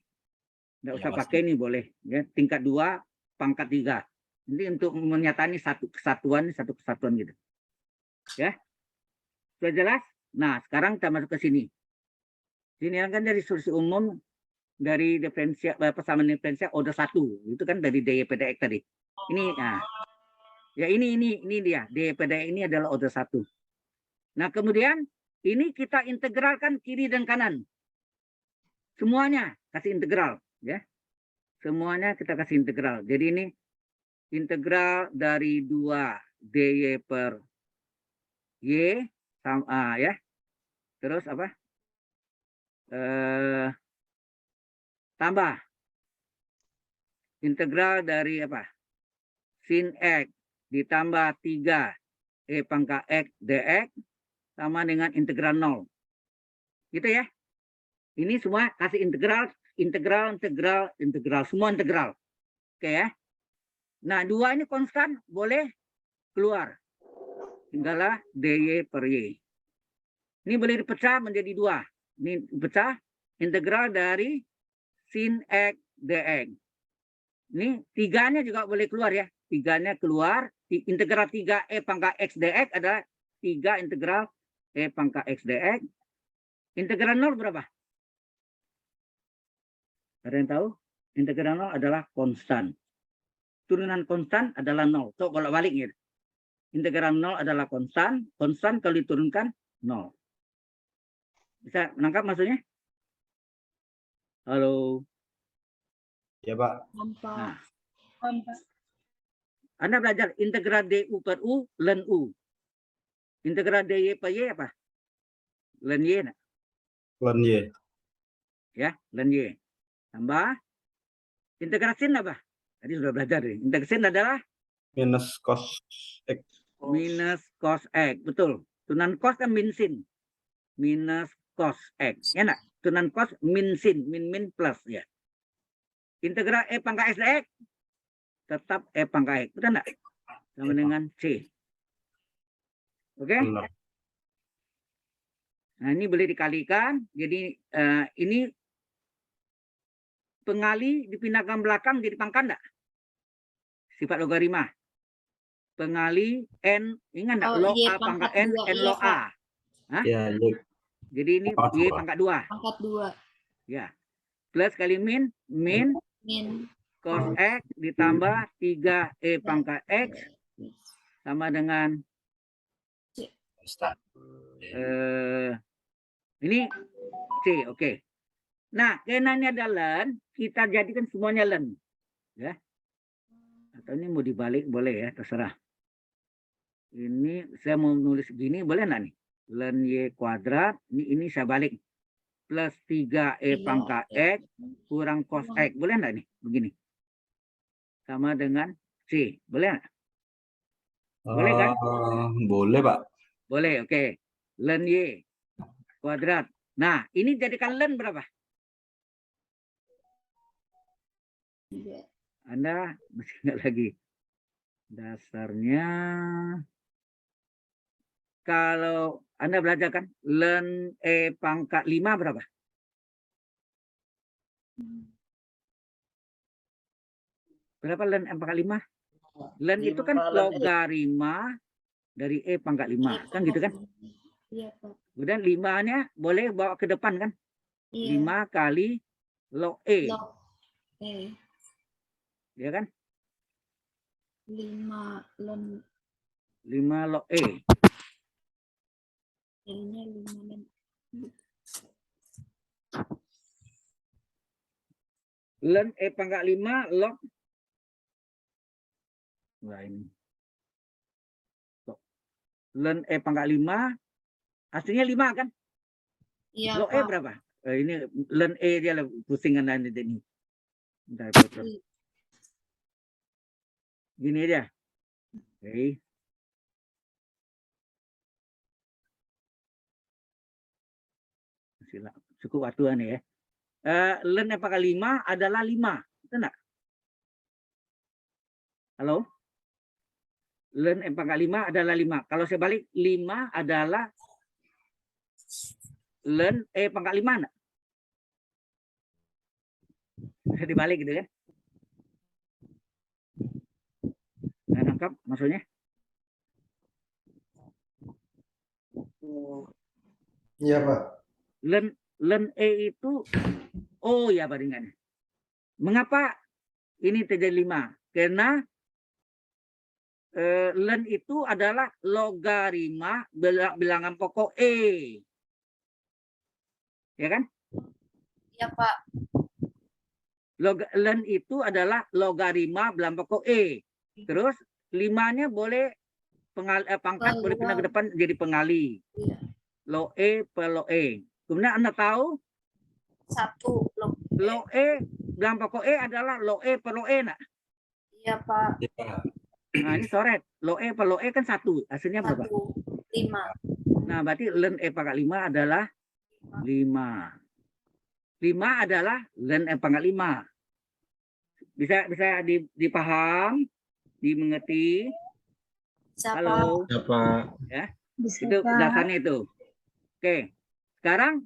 Nggak Ya, usah pasti. pakai ini boleh. Ya, tingkat 2, pangkat 3. Ini untuk menyatakan satu kesatuan gitu. Ya, sudah jelas? Nah, sekarang kita masuk ke sini. Sini kan dari solusi umum dari diferensial persamaan diferensial order 1. Itu kan dari DY/PDX tadi. Ini nah. Ya ini dia. DY/PDX ini adalah order 1. Nah, kemudian ini kita integralkan kiri dan kanan. Semuanya kasih integral ya. Semuanya kita kasih integral. Jadi ini integral dari 2 dy per y sama ya. Terus apa? Tambah integral dari apa? Sin x ditambah 3 e pangkat x dx sama dengan integral 0. Gitu ya. Ini semua kasih integral, semua integral. Oke ya. Nah, 2 ini konstan, boleh keluar. Tinggallah dy per y. Ini boleh dipecah menjadi 2. Ini pecah integral dari sin x dx. Ini 3-nya juga boleh keluar ya. 3-nya keluar. Integral 3 e pangkat x dx adalah 3 integral e pangkat x dx. Integral 0 berapa? Ada yang tahu? Integral 0 adalah konstan. Turunan konstan adalah 0. So, kalau balik gitu. Integral 0 adalah konstan. Konstan kalau diturunkan 0. Bisa menangkap maksudnya? Halo. Ya, Pak. Nah. Anda belajar integral du per u, ln u. Integral dy per y apa? Ln y. Ln Y. Ya, ln y. Tambah integral sin apa? Tadi sudah belajar nih. Integral sin adalah Minus cos X. minus cos x. Betul. Turunan cos kan min sin. Minus cos x. Ya enggak? Turunan cos min sin. Min plus ya. Integral e pangkat x dx tetap e pangkat x. Betul enggak? Sama dengan c. Oke? Benar. Nah, ini boleh dikalikan. Jadi ini pengali dipindahkan belakang jadi pangkat enggak? Sifat logarima. Pengali n, ingat enggak? Log a pangkat n, n log a. Hah? Ya, Y. Jadi ini y pangkat 2. Pangkat 2. Ya. Plus kali min Min cos x ditambah 3 e pangkat x sama dengan ini c. Oke. Nah, karena ini ada len, kita jadikan semuanya len. Ya. Atau ini mau dibalik boleh ya, terserah. Ini saya mau nulis begini, boleh enggak nih? Len y kuadrat, ini saya balik. Plus 3 e pangkat x kurang cos x. Boleh enggak nih? Begini. Sama dengan c. Boleh enggak? Boleh kan? Boleh, Pak. Boleh, oke. Len y kuadrat. Nah, ini jadikan len berapa? Anda masih ingat lagi. Dasarnya kalau Anda belajar kan len e pangkat 5 berapa? Berapa len e pangkat 5? Len itu kan 5 len E. logarima dari e pangkat 5. Kan gitu kan? Iya, Pak. Kemudian 5-nya boleh bawa ke depan kan? Iya. 5 kali log E. Log E. Ya kan? 5 len 5 log E. L-nya 5 len. Len e pangkat 5 log. Nah, ini. Len e pangkat 5 aslinya 5 kan? Iya, Log E Pak. berapa? Ini len E dia lah pusingan ini. Bentar, bentar. Gini aja. Oke. Cukup waktuan ya. Len e pangkat 5 adalah 5. Betul enggak? Halo? Len e pangkat 5 adalah 5. Kalau saya balik 5 adalah len e pangkat 5 enggak? Bisa dibalik gitu kan? Nggak nangkap maksudnya? Iya, Pak. Len E itu oh ya palingan. Mengapa ini terjadi 5? Karena len itu adalah logarima bilangan pokok E. Ya kan? Iya, Pak. Len itu adalah logarima bilangan pokok E. Terus 5-nya boleh pangkat boleh pindah ke depan jadi pengali. Iya. Lo E per lo E. Kemudian Anda tahu 1 log lo E dalam pokok E adalah lo E per lo E. Nak. iya Pak. Ya. Nah, ini coret. Lo E per lo E kan 1. Hasilnya 1 berapa? 5. Nah, berarti len E pangkat 5 adalah 5. 5 adalah len E pangkat 5. Bisa dipaham, dimengerti. Siapa? Halo, Siapa? itu dasarnya itu. Oke, sekarang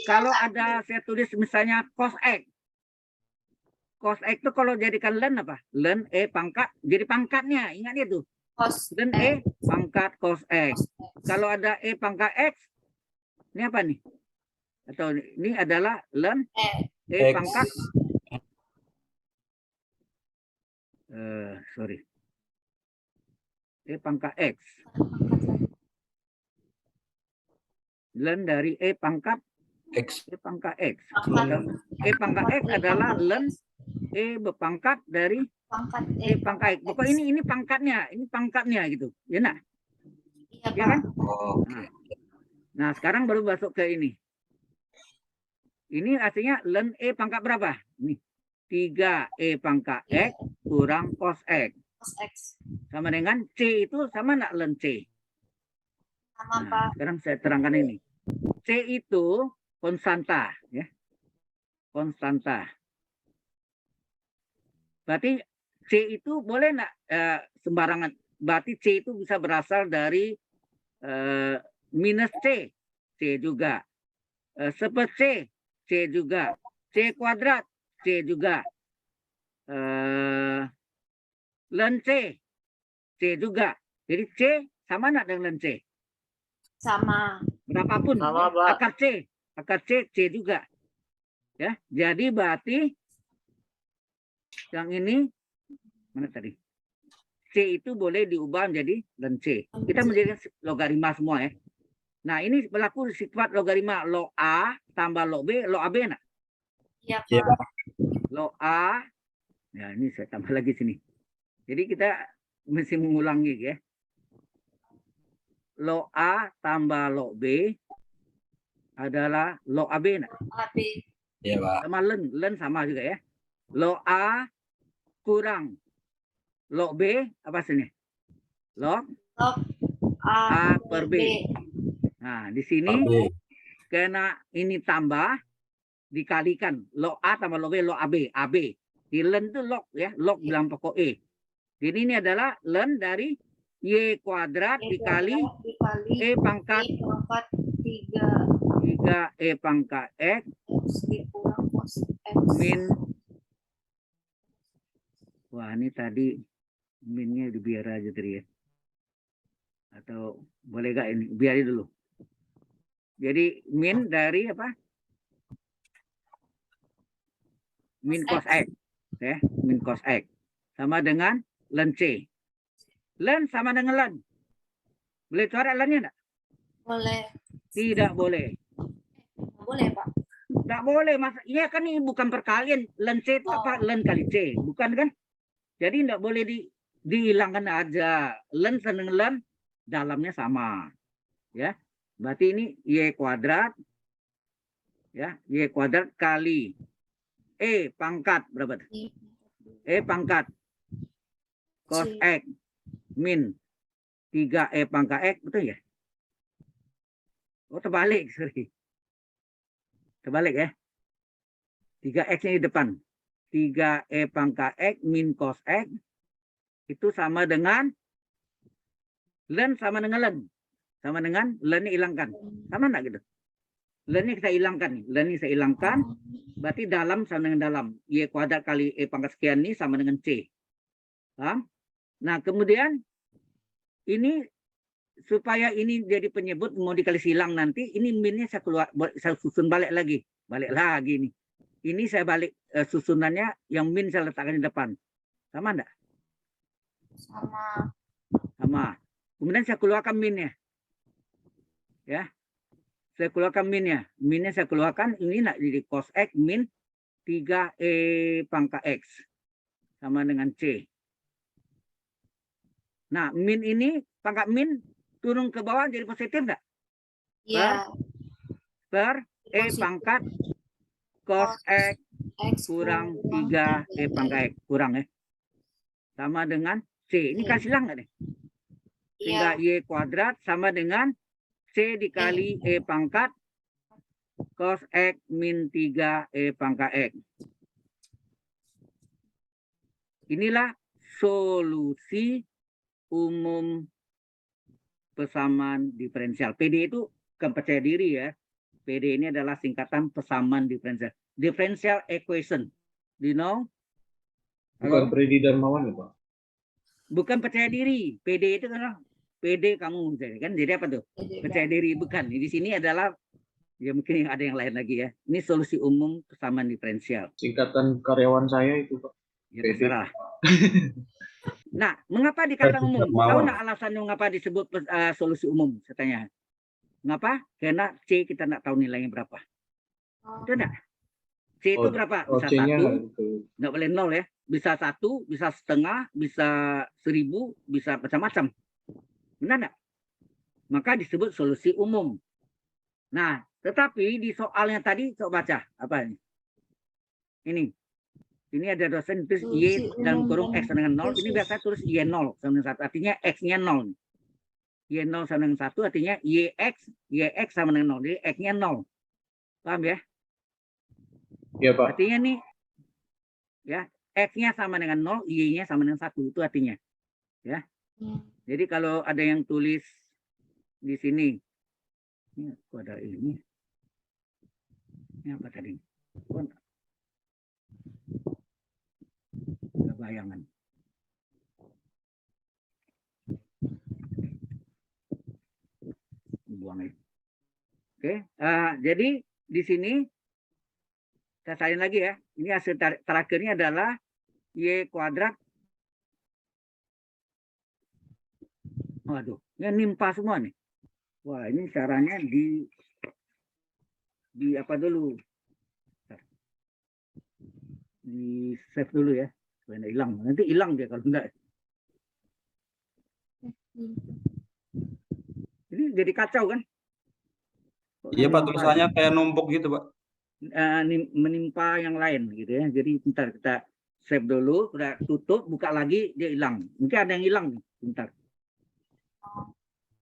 kalau ada saya tulis misalnya cos X. Cos X itu kalau jadikan len apa? Len E pangkat, jadi pangkatnya, ingat itu. Cos Len E pangkat cos X. Kalau ada E pangkat X, ini apa nih? Atau ini adalah len E X. pangkat sorry. E pangkat X. Len dari E pangkat X. E pangkat X. Pangkat. E pangkat X adalah len E berpangkat dari Pangkat E pangkat X. Pokoknya ini pangkatnya gitu. Ya nak? Iya Ya Pak. kan? Oh, Nah, sekarang baru masuk ke ini. Ini artinya len E pangkat berapa? Ini 3E pangkat X kurang cos X. Cos X. Sama dengan C itu sama nak len C. Sama Nah, Pak. sekarang saya terangkan ini. C itu konstanta, ya. Konstanta. Berarti C itu boleh enggak sembarangan. Berarti C itu bisa berasal dari minus C. C juga. Seper C. C juga. C kuadrat. C juga. Len C. C juga. Jadi C sama enggak dengan len C? Sama. Berapapun Sama, Pak. akar C juga, ya. Jadi berarti yang ini mana tadi? C itu boleh diubah menjadi len C. Kita menjadikan logaritma semua, ya. Nah, ini berlaku sifat logaritma log A tambah log B, log AB nak? Iya Iya, Pak. Log A. Ya, ini saya tambah lagi sini. Jadi kita mesti mengulangi, ya. Log A tambah log B adalah log AB. Nak? AB. Iya, Pak. Sama len sama juga, ya. Log A kurang log B apa sini? Log Log A per B. B. Nah, di sini B. karena ini tambah dikalikan log A tambah log B, log AB. AB. Di len itu log, ya, log dalam pokok E. Jadi ini adalah len dari Y kuadrat dikali E pangkat E pangkat 3 3E pangkat X X dikurang cos X. min. Wah, ini tadi minnya dibiar aja tadi, ya. Atau boleh gak ini? Biarin dulu. Jadi min dari apa? Min cos X. Ya, min cos X. Sama dengan len C. Len sama dengan len. Boleh coret lennya enggak? Boleh. Tidak boleh. Boleh Pak. Tidak boleh. Mas. Iya kan ini bukan perkalian. Len C itu apa? Len kali C. Bukan kan? Jadi tidak boleh dihilangkan aja. Len dengan len dalamnya sama. Ya. Berarti ini Y kuadrat. Ya. Y kuadrat kali E pangkat berapa? E pangkat cos X min 3E pangkat X. Betul ya? Oh, terbalik. Sorry. Terbalik, ya. 3X-nya di depan. 3E pangkat X min cos X itu sama dengan len sama dengan len. Sama dengan len ini hilangkan. Sama enggak gitu? Len ini kita hilangkan. Len ini saya hilangkan. Berarti dalam sama dengan dalam. Y kuadrat kali E pangkat sekian ini sama dengan C. Paham? Nah, kemudian ini supaya ini jadi penyebut mau dikali silang nanti, ini minnya saya susun balik lagi. Balik lagi nih. Ini saya balik susunannya, yang min saya letakkan di depan. Sama enggak? Sama. Sama. Kemudian saya keluarkan minnya. Ya. Saya keluarkan minnya. Minnya saya keluarkan, ini nak jadi cos X min 3E pangkat X. Sama dengan C. Nah, min ini, pangkat min turun ke bawah jadi positif nggak? Iya. Per E Positif. pangkat cos X X kurang 3 E pangkat X. Kurang ya. Sama dengan C. Ini kasih hilang nggak nih? Sehingga Iya. Y kuadrat sama dengan C dikali E pangkat cos X min 3 E pangkat X. Inilah solusi umum persamaan diferensial. PD itu bukan percaya diri ya. PD ini adalah singkatan persamaan diferensial. Differential equation. Do you know? Bukan Freddy Darmawan ya, Pak? Bukan percaya diri. PD itu kan PD kamu kan. Jadi apa tuh? Percaya diri bukan. Di sini adalah ya mungkin ada yang lain lagi ya. Ini solusi umum persamaan diferensial. Singkatan karyawan saya itu, Pak. Ya PD. terserah. Nah, mengapa dikatakan umum? Tahu Darmawan. nggak alasannya mengapa disebut solusi umum? Saya tanya. Mengapa? Karena C kita nggak tahu nilainya berapa. Itu enggak? C itu berapa? Bisa C-nya 1, itu. nggak boleh 0 ya. Bisa 1, bisa setengah, bisa 1000, bisa macam-macam. Benar nggak? Maka disebut solusi umum. Nah, tetapi di soalnya tadi, coba baca. Apa ini? Ini ada dosen tulis Y dalam kurung X sama dengan 0. Ini biasa tulis Y0 sama dengan 1. Artinya X-nya 0. Y0 sama dengan 1 artinya YX sama dengan 0. Jadi X-nya 0. Paham ya? Iya, Pak. Artinya nih, ya X-nya sama dengan 0, Y-nya sama dengan 1. Itu artinya. Ya. Jadi kalau ada yang tulis di sini. Ini kok ada ini. Ini apa tadi? Ada bayangan. Buang itu. Oke, jadi di sini saya salin lagi ya. Ini hasil terakhirnya adalah Y kuadrat. Waduh, ini nimpa semua nih. Wah, ini caranya di apa dulu? Di save dulu ya. Supaya nggak hilang. Nanti hilang dia kalau enggak. Ini jadi kacau kan? Iya, Pak, tulisannya kayak numpuk gitu, Pak. Menimpa yang lain gitu ya. Jadi bentar kita save dulu, udah tutup, buka lagi dia hilang. Mungkin ada yang hilang nih. Bentar.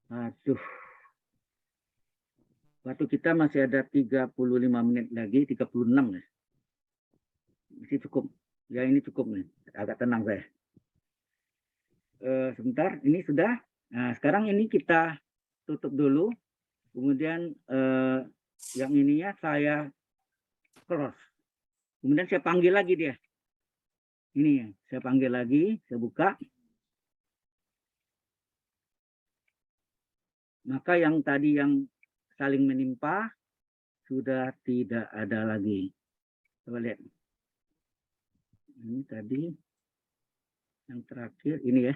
Aduh. Waktu kita masih ada 35 menit lagi, 36 ya. Masih cukup. Ya ini cukup nih. Agak tenang saya. Sebentar, ini sudah. Nah, sekarang ini kita tutup dulu. Kemudian yang ininya saya close. Kemudian saya panggil lagi dia. Ini ya, saya panggil lagi, saya buka. Maka yang tadi yang saling menimpa sudah tidak ada lagi. Coba lihat. Ini tadi yang terakhir ini ya.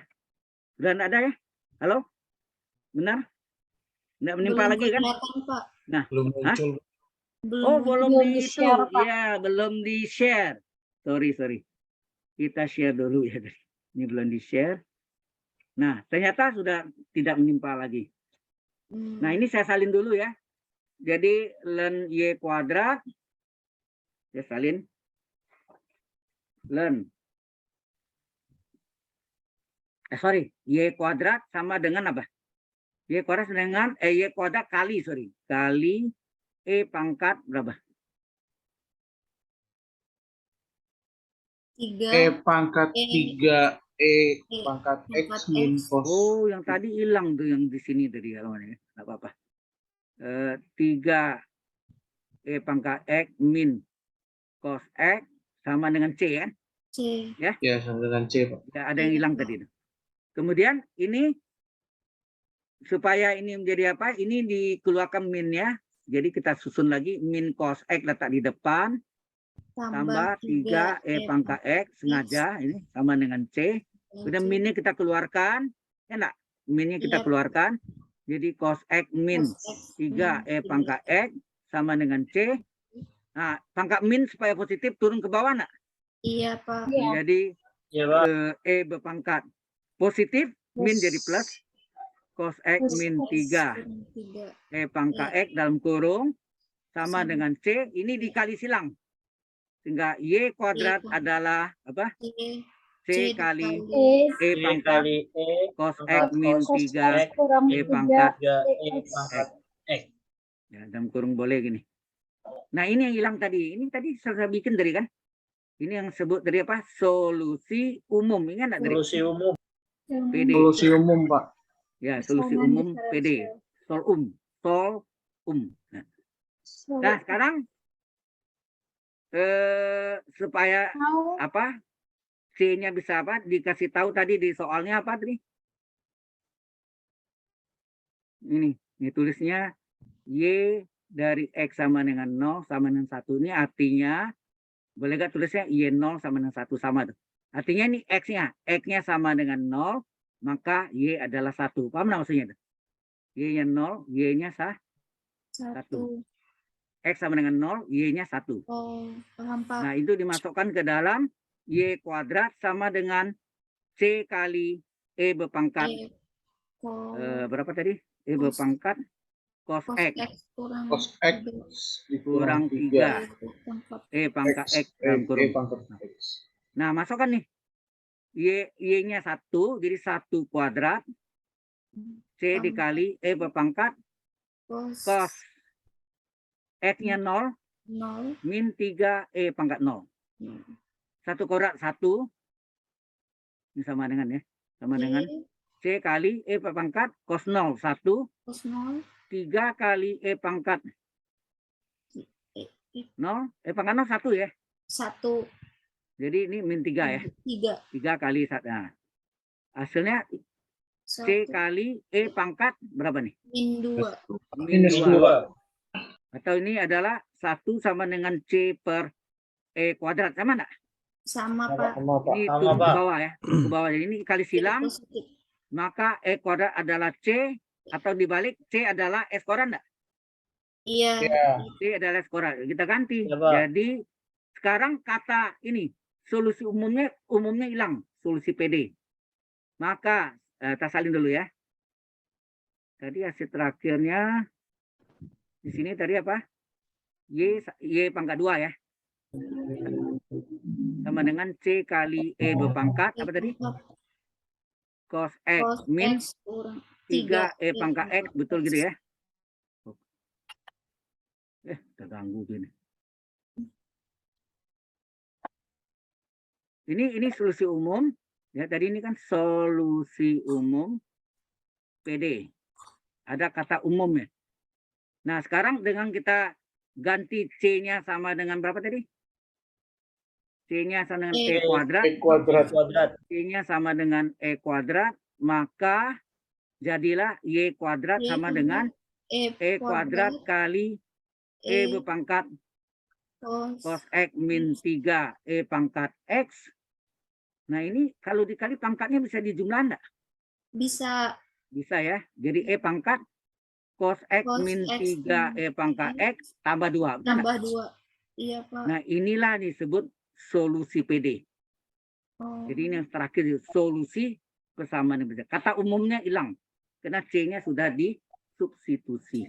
Sudah tidak ada ya? Halo? Benar? Tidak menimpa lagi kan? Pak. Nah, Belum muncul. belum di itu. di-share, Pak. Ya, belum di-share. Sorry. Kita share dulu ya. Ini belum di-share. Nah, ternyata sudah tidak menimpa lagi. Nah, ini saya salin dulu ya. Jadi, ln Y kuadrat. Saya salin. Ln. Y kuadrat sama dengan apa? Y kuadrat dengan, Y kuadrat kali E pangkat berapa? 3 E pangkat 3 E pangkat X min cos. Oh, yang tadi hilang tuh yang di sini tadi ya, nggak apa-apa. 3 E pangkat X min cos X sama dengan C kan? C. Ya, sama dengan C, Pak. Ya, ada yang hilang tadi. Kemudian ini supaya ini menjadi apa? Ini dikeluarkan minnya. Jadi kita susun lagi min cos X letak di depan. Tambah 3 E pangkat X sengaja ini sama dengan C. Kemudian minnya kita keluarkan. Ya enggak? Minnya kita keluarkan. Jadi cos X min 3 E pangkat X sama dengan C. Nah, pangkat min supaya positif turun ke bawah enggak? Iya, Pak. Jadi Iya, Pak. E berpangkat positif min jadi plus, cos X min 3 E pangkat X dalam kurung sama Sama. dengan C, ini dikali silang. Sehingga Y kuadrat kuadrat. adalah apa? C kali E E E pangkat kali E cos pangkat X min cos 3 X E pangkat 3 E pangkat X. ya, dalam kurung boleh gini. Nah, ini yang hilang tadi. Ini tadi saya bikin dari kan? Ini yang sebut dari apa? Solusi umum. Ingat enggak dari Solusi umum. PD? Solusi umum, Pak. Ya, solusi umum PD. Sol um. Nah, sekarang supaya apa? C-nya bisa apa? Dikasih tahu tadi di soalnya apa tadi? Ini tulisnya Y dari X sama dengan 0 sama dengan 1. Ini artinya, boleh nggak tulisnya Y0 sama dengan 1 sama tuh. Artinya ini X-nya. X-nya sama dengan 0, maka Y adalah 1. Paham nggak maksudnya? Y-nya 0, Y-nya 1. 1. X sama dengan 0, Y-nya 1. Oh, paham Pak. Nah, itu dimasukkan ke dalam Y kuadrat sama dengan C kali E berpangkat. E Berapa tadi? E berpangkat cos cos X X kurang Cos X kurang 3 E pangkat X dalam E kurung. pangkat X. Nah, masukkan nih. Y-nya 1, jadi 1 kuadrat. C dikali E berpangkat cos X-nya 0 0 min 3 E pangkat 0. 1 kuadrat 1. Ini sama dengan ya. Sama dengan C kali E berpangkat cos 0 1. cos 0 3 kali E pangkat 0. E pangkat 0 1 ya. 1 Jadi ini min 3 ya. 3 kali 1. Nah, hasilnya C kali E pangkat berapa nih? min 2 Minus 2. 2. Atau ini adalah 1 sama dengan C per E kuadrat. Sama enggak? sama Pak. Sama, Pak. Ini Sama, turun ke Pak. bawah ya. Turun ke bawah. Jadi ini kali silang, Positif. maka E kuadrat adalah C, atau dibalik C adalah S kuadrat enggak? Iya. C adalah S kuadrat. Kita ganti. Ya, Pak. Jadi sekarang kata ini, solusi umumnya hilang. Solusi PD. Maka, kita salin dulu ya. Tadi hasil terakhirnya, di sini tadi apa? Y pangkat 2 ya. Sama dengan C kali E berpangkat, apa tadi? Cos X Cos min X kurang 3 E pangkat X. Betul gitu ya? Terganggu gini. Ini solusi umum. Ya, tadi ini kan solusi umum PD. Ada kata umum ya. Nah, sekarang dengan kita ganti C-nya sama dengan berapa tadi? C-nya sama dengan E kuadrat. E kuadrat. C-nya sama dengan E kuadrat. Maka jadilah Y kuadrat Y sama kuadrat. dengan E kuadrat kali E berpangkat cos X min 3 E pangkat X. Nah, ini kalau dikali pangkatnya bisa dijumlah enggak? Bisa. Bisa ya. Jadi E pangkat cos X min 3 E pangkat X tambah 2. Tambah 2. Iya, Pak. Nah, inilah disebut solusi PD. Oh. Jadi ini yang terakhir, solusi persamaan. Kata umumnya hilang. Karena C-nya sudah disubstitusi.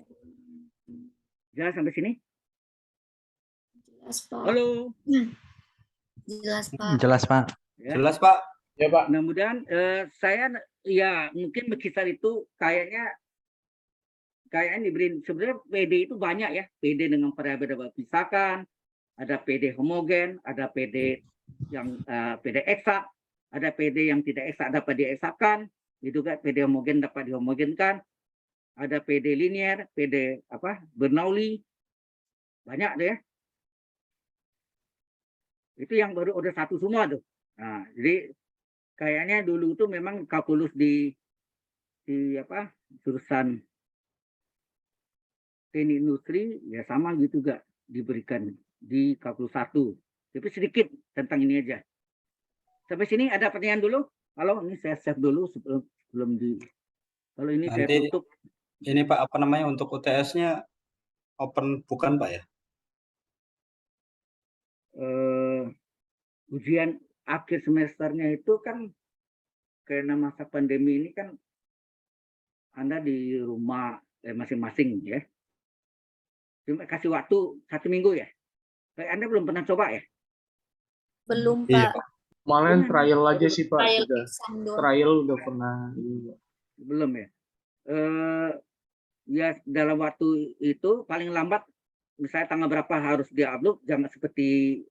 Jelas sampai sini? Jelas, Pak. Halo. Jelas, Pak. Jelas, Pak. Ya. Jelas, Pak. Ya, Pak. Mudah-mudahan saya ya mungkin berkisar itu kayaknya diberi, sebenarnya PD itu banyak ya. PD dengan variabel berpisahkan, ada PD homogen, ada PD yang PD eksak, ada PD yang tidak eksak dapat dieksakan, juga PD homogen dapat dihomogenkan, ada PD linier, PD Bernoulli, banyak deh ya. Itu yang baru udah satu semua tuh. Nah, jadi kayaknya dulu tuh memang kalkulus di jurusan teknik industri ya sama gitu juga diberikan di kalkulus 1. Tapi sedikit tentang ini aja. Sampai sini ada pertanyaan dulu? Kalau ini saya save dulu sebelum kalau ini saya Nanti tutup. ini Pak, apa namanya, untuk UTS-nya open bukan Pak ya? Ujian akhir semesternya itu kan karena masa pandemi ini kan Anda di rumah masing-masing ya. Cuma kasih waktu 1 minggu ya. Kayak Anda belum pernah coba ya? Belum, Iya. Pak. Kemarin trial aja sih Pak. Trial Udah. exam doang. Trial udah pernah. Iya. Belum ya. Ya dalam waktu itu paling lambat misalnya tanggal berapa harus diupload, jangan seperti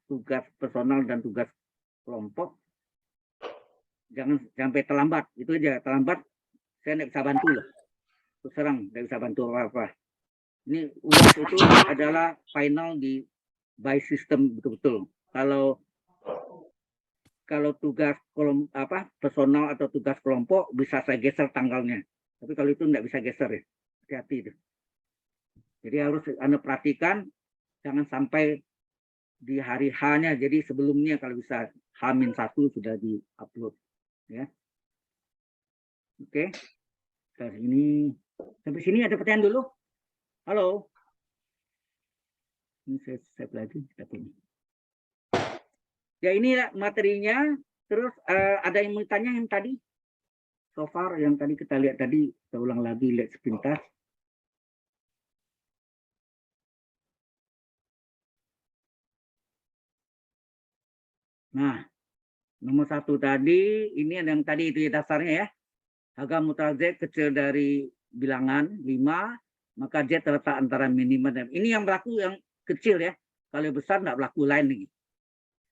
tugas personal dan tugas kelompok. Jangan sampai terlambat, itu aja. Terlambat saya tidak bisa bantu loh. Terus terang tidak bisa bantu apa-apa. Ini UAS itu adalah final di by system betul-betul. Kalau tugas personal atau tugas kelompok bisa saya geser tanggalnya. Tapi kalau itu tidak bisa geser ya. Hati-hati itu. Jadi harus Anda perhatikan jangan sampai di hari H-nya. Jadi sebelumnya kalau bisa H-1 sudah di-upload ya. Oke. Sampai sini ada pertanyaan dulu. Halo. Ini saya save lagi ini. Ya ini materinya. Terus ada yang mau tanya yang tadi? So far yang tadi kita lihat tadi, kita ulang lagi lihat sepintas. Nah, nomor 1 tadi, ini ada yang tadi itu ya dasarnya ya. Harga mutlak Z kecil dari bilangan 5, maka Z terletak antara minimal dan ini yang berlaku yang kecil ya. Kalau besar tidak berlaku lain lagi.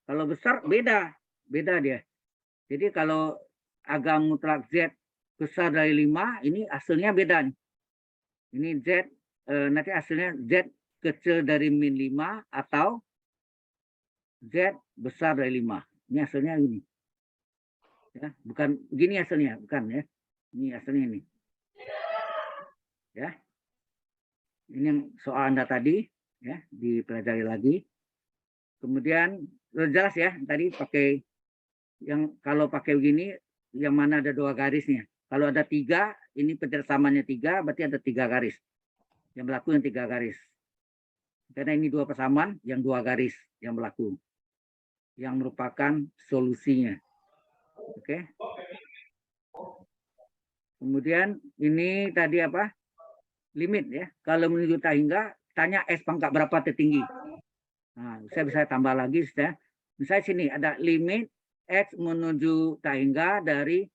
Kalau besar beda dia. Jadi kalau harga mutlak Z besar dari 5, ini hasilnya beda nih. Ini Z, nanti hasilnya Z kecil dari min 5 atau Z besar dari 5. Ini hasilnya ini. Ya, bukan begini hasilnya, bukan ya. Ini hasilnya ini. Ya. Ini yang soal Anda tadi ya, dipelajari lagi. Kemudian jelas ya, tadi pakai yang kalau pakai begini yang mana ada 2 garisnya. Kalau ada 3, ini persamanya 3, berarti ada 3 garis. Yang berlaku yang 3 garis. Karena ini 2 persamaan, yang 2 garis yang berlaku. Yang merupakan solusinya. Oke. Kemudian ini tadi apa? Limit ya. Kalau menuju tak hingga, tanya S pangkat berapa tertinggi. Nah, saya bisa tambah lagi. Misalnya sini ada limit X menuju tak hingga dari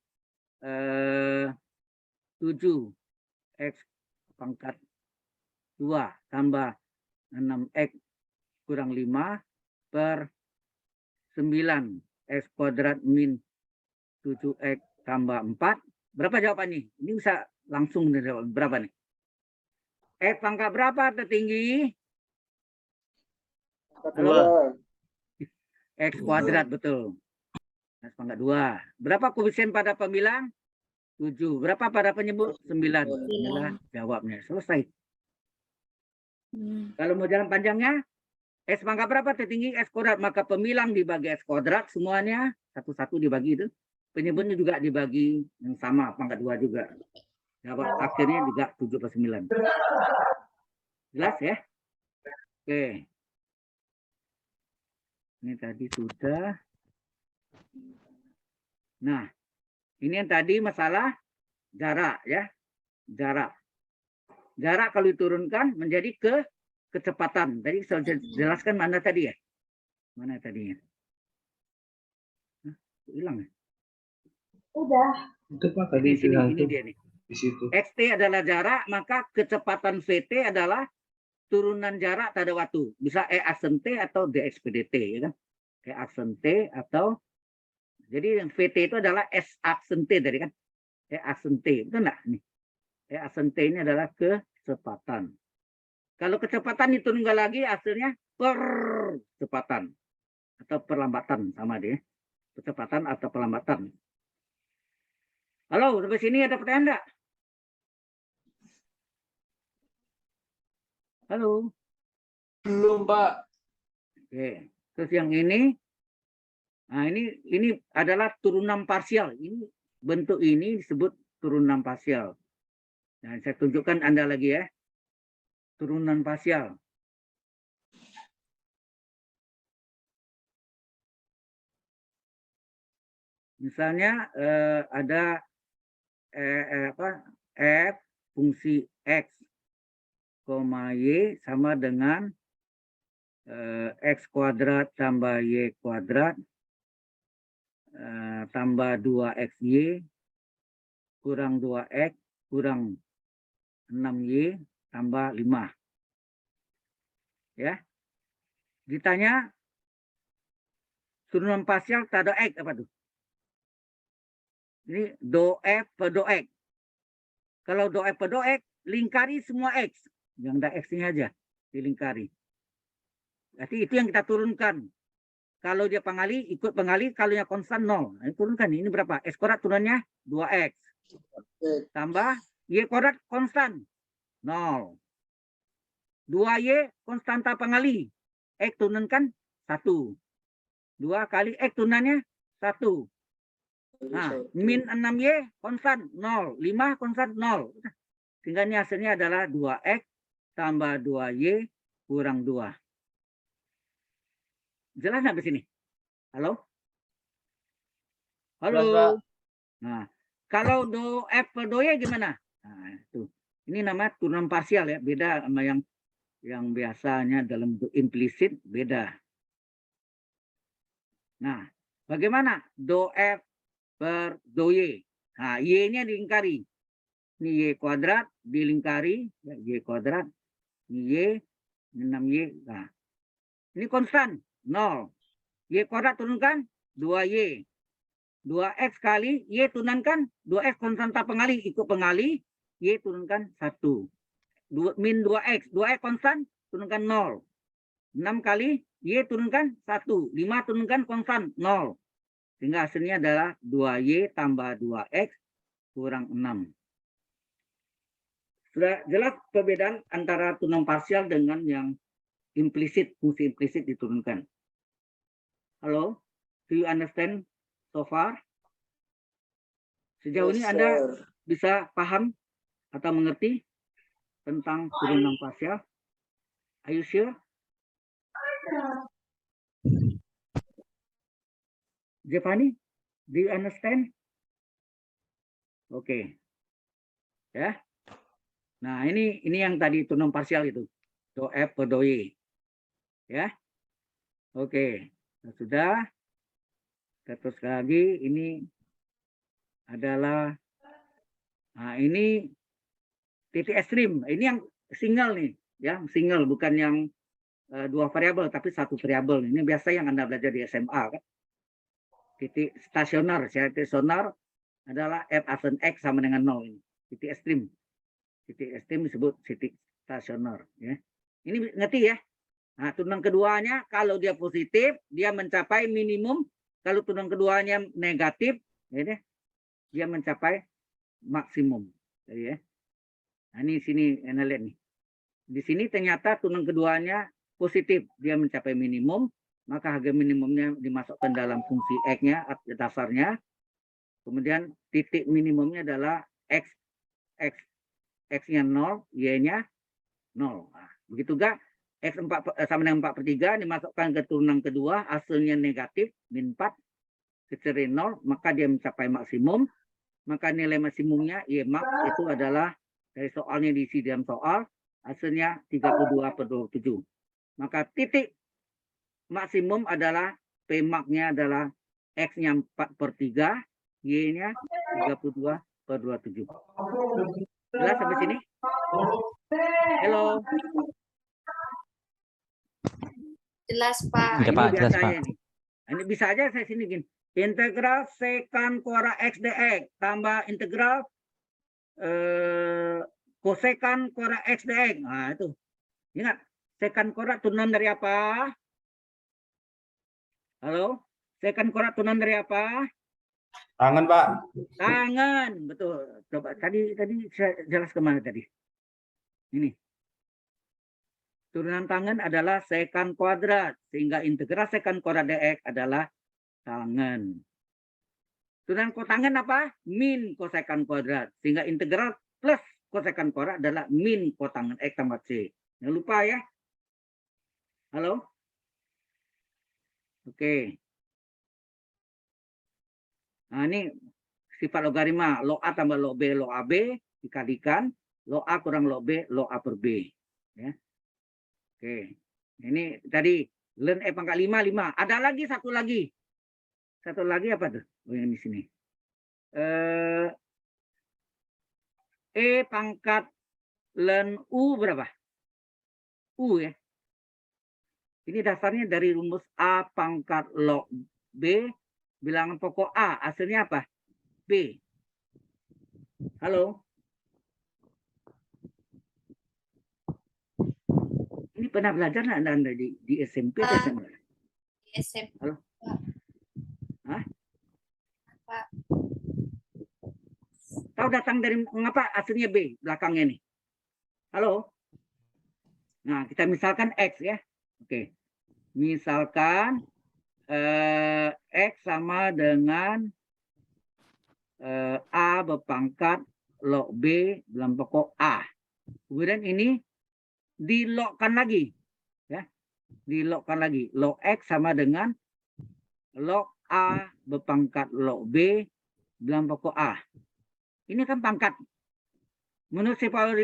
7 X pangkat 2 tambah 6X kurang 5 per 9 X kuadrat min 7X tambah 4. Berapa jawabannya? Ini bisa langsung dijawab. Berapa nih? X pangkat berapa tertinggi? Halo? X kuadrat, betul. X pangkat 2. Berapa koefisien pada pembilang? 7. Berapa pada penyebut? 9. Inilah jawabnya. Selesai. Kalau mau jalan panjangnya, X pangkat berapa tertinggi? X kuadrat. Maka pemilang dibagi X kuadrat semuanya. Satu-satu dibagi itu. Penyebutnya juga dibagi yang sama, pangkat 2 juga. Jawab akhirnya juga 7/9. Jelas ya? Oke. Ini tadi sudah. Nah, ini yang tadi masalah jarak ya. Jarak. Jarak kalau diturunkan menjadi kecepatan. Tadi saya jelaskan mana tadi ya? Mana tadinya? Hilang ya? Udah. Itu Pak tadi ini dia nih. di situ. XT adalah jarak, maka kecepatan VT adalah turunan jarak pada waktu. Bisa E aksen T atau DX PDT, ya kan? E aksen T atau jadi yang VT itu adalah S aksen T tadi kan? E aksen T, betul enggak? Nih. E aksen T ini adalah kecepatan. Kalau kecepatan diturunkan lagi hasilnya percepatan atau perlambatan sama dia. Kecepatan atau perlambatan. Halo, sampai sini ada pertanyaan enggak? Halo. Belum, Pak. Oke. Terus yang ini, nah ini adalah turunan parsial. Ini bentuk ini disebut turunan parsial. Nah, saya tunjukkan Anda lagi ya. Turunan parsial. Misalnya ada f fungsi x, y sama dengan x kuadrat tambah y kuadrat tambah 2xy kurang 2x kurang 6y tambah 5. Ya. Ditanya turunan parsial tak ada x apa tuh? Ini do f per do x. Kalau do f per do x, lingkari semua x. Yang ada x-nya aja dilingkari. Berarti itu yang kita turunkan. Kalau dia pengali, ikut pengali. Kalau yang konstan 0. Nah, turunkan. Ini berapa? X kuadrat turunannya 2x. Tambah y kuadrat konstan 0. 2y konstanta pengali. X turunkan 1. 2 kali X turunannya 1. Nah, min 6y konstan 0. 5 konstan 0. Sehingga ini hasilnya adalah 2x tambah 2y kurang 2. Jelas nggak di sini? Halo? Halo? Jelas, Pak. Nah, kalau do f per do y gimana? Nah, itu. Ini namanya turunan parsial ya, beda sama yang biasanya dalam bentuk implisit, beda. Nah, bagaimana do f per do y? Nah, y-nya dilingkari. Ini y kuadrat dilingkari, ya, y kuadrat, ini y, 6y. Nah, ini konstan, 0. Y kuadrat turunkan, 2y. 2x kali y turunkan, 2x konstanta pengali, ikut pengali, y turunkan 1. Min 2x, 2x konstan, turunkan 0. 6 kali y turunkan 1. 5 turunkan konstan 0. Sehingga hasilnya adalah 2y tambah 2x kurang 6. Sudah jelas perbedaan antara turunan parsial dengan yang implisit, fungsi implisit diturunkan. Halo? Do you understand so far? Sejauh ini Anda bisa paham atau mengerti tentang turunan parsial? Are you sure? Giovanni, do you understand? Oke. Ya. Nah, ini yang tadi turunan parsial itu. Do F per do Y. Ya. Oke. Nah, sudah. Kita terus lagi, ini adalah, nah ini titik ekstrim. Ini yang single nih, ya, single, bukan yang dua variabel, tapi satu variabel. Ini biasa yang Anda belajar di SMA, kan? Titik stasioner, titik stasioner adalah f absen x sama dengan 0 ini. Titik ekstrim. Titik ekstrim disebut titik stasioner, ya. Ini ngerti ya? Nah, turunan keduanya kalau dia positif, dia mencapai minimum. Kalau turunan keduanya negatif, ya, dia mencapai maksimum, ya. Nah, ini sini Anda lihat nih. Di sini ternyata turunan keduanya positif, dia mencapai minimum, maka harga minimumnya dimasukkan dalam fungsi x-nya, dasarnya. Kemudian titik minimumnya adalah x-nya 0, y-nya 0. Nah, begitu juga x4 sama dengan 4/3 dimasukkan ke turunan kedua, hasilnya negatif, min 4, kecil dari 0, maka dia mencapai maksimum. Maka nilai maksimumnya, y max itu adalah, dari soalnya diisi dalam soal, hasilnya 32/27. Maka titik maksimum adalah P max-nya adalah X-nya 4/3, Y-nya 32/27. Jelas sampai sini? Halo? Jelas, Pak. Iya, Pak, Ini jelas, biasanya Pak. nih. Ini bisa aja saya sini gini. Integral sekant kuadrat X dx tambah integral kosekan kuadrat X dx. Nah, itu. Ingat, sekant kuadrat turunan dari apa? Halo? Sekant kuadrat turunan dari apa? Tangan, Pak. Tangan, betul. Coba tadi saya jelas kemana tadi? Ini. Turunan tangan adalah sekant kuadrat, sehingga integral sekant kuadrat dx adalah tangan. Turunan kotangan apa? Min kosekan kuadrat. Sehingga integral plus kosekan kuadrat adalah min kotangan X tambah C. Jangan lupa ya. Halo? Oke. Nah, ini sifat logaritma log A tambah log B dikalikan log A kurang log B log A per B. Ya. Oke. Ini tadi ln E pangkat 5, 5. Ada lagi satu lagi. Satu lagi apa tuh? Oh, yang di sini. E pangkat ln U berapa? U ya. Ini dasarnya dari rumus A pangkat log B, bilangan pokok A. Hasilnya apa? B. Halo? Ini pernah belajar nggak Anda di SMP atau SMA? Di SMP. Halo? Hah? Pak. Tahu datang dari mengapa hasilnya B belakangnya nih? Halo? Nah, kita misalkan X ya. Oke. Misalkan X sama dengan A berpangkat log B dalam pokok A. Kemudian ini dilogkan lagi. Ya. Dilogkan lagi. Log X sama dengan log A berpangkat log B dalam pokok A. Ini kan pangkat. Menurut sifat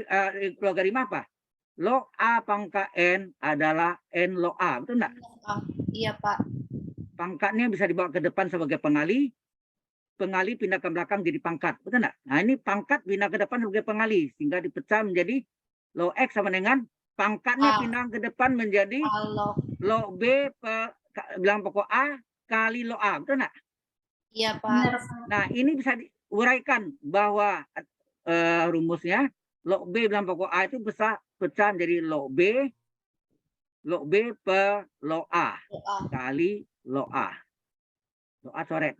logaritma apa? Log A pangkat N adalah N log A. Betul enggak? Iya, Pak. Pangkatnya bisa dibawa ke depan sebagai pengali. Pengali pindah ke belakang jadi pangkat. Betul enggak? Nah, ini pangkat pindah ke depan sebagai pengali. Sehingga dipecah menjadi log X sama dengan pangkatnya pindah ke depan menjadi log B bilang pokok A kali log A. Betul enggak? Iya, Pak. Nah, ini bisa diuraikan bahwa rumusnya log B bilang pokok A itu bisa pecah menjadi log B per log A kali log A. Log A coret.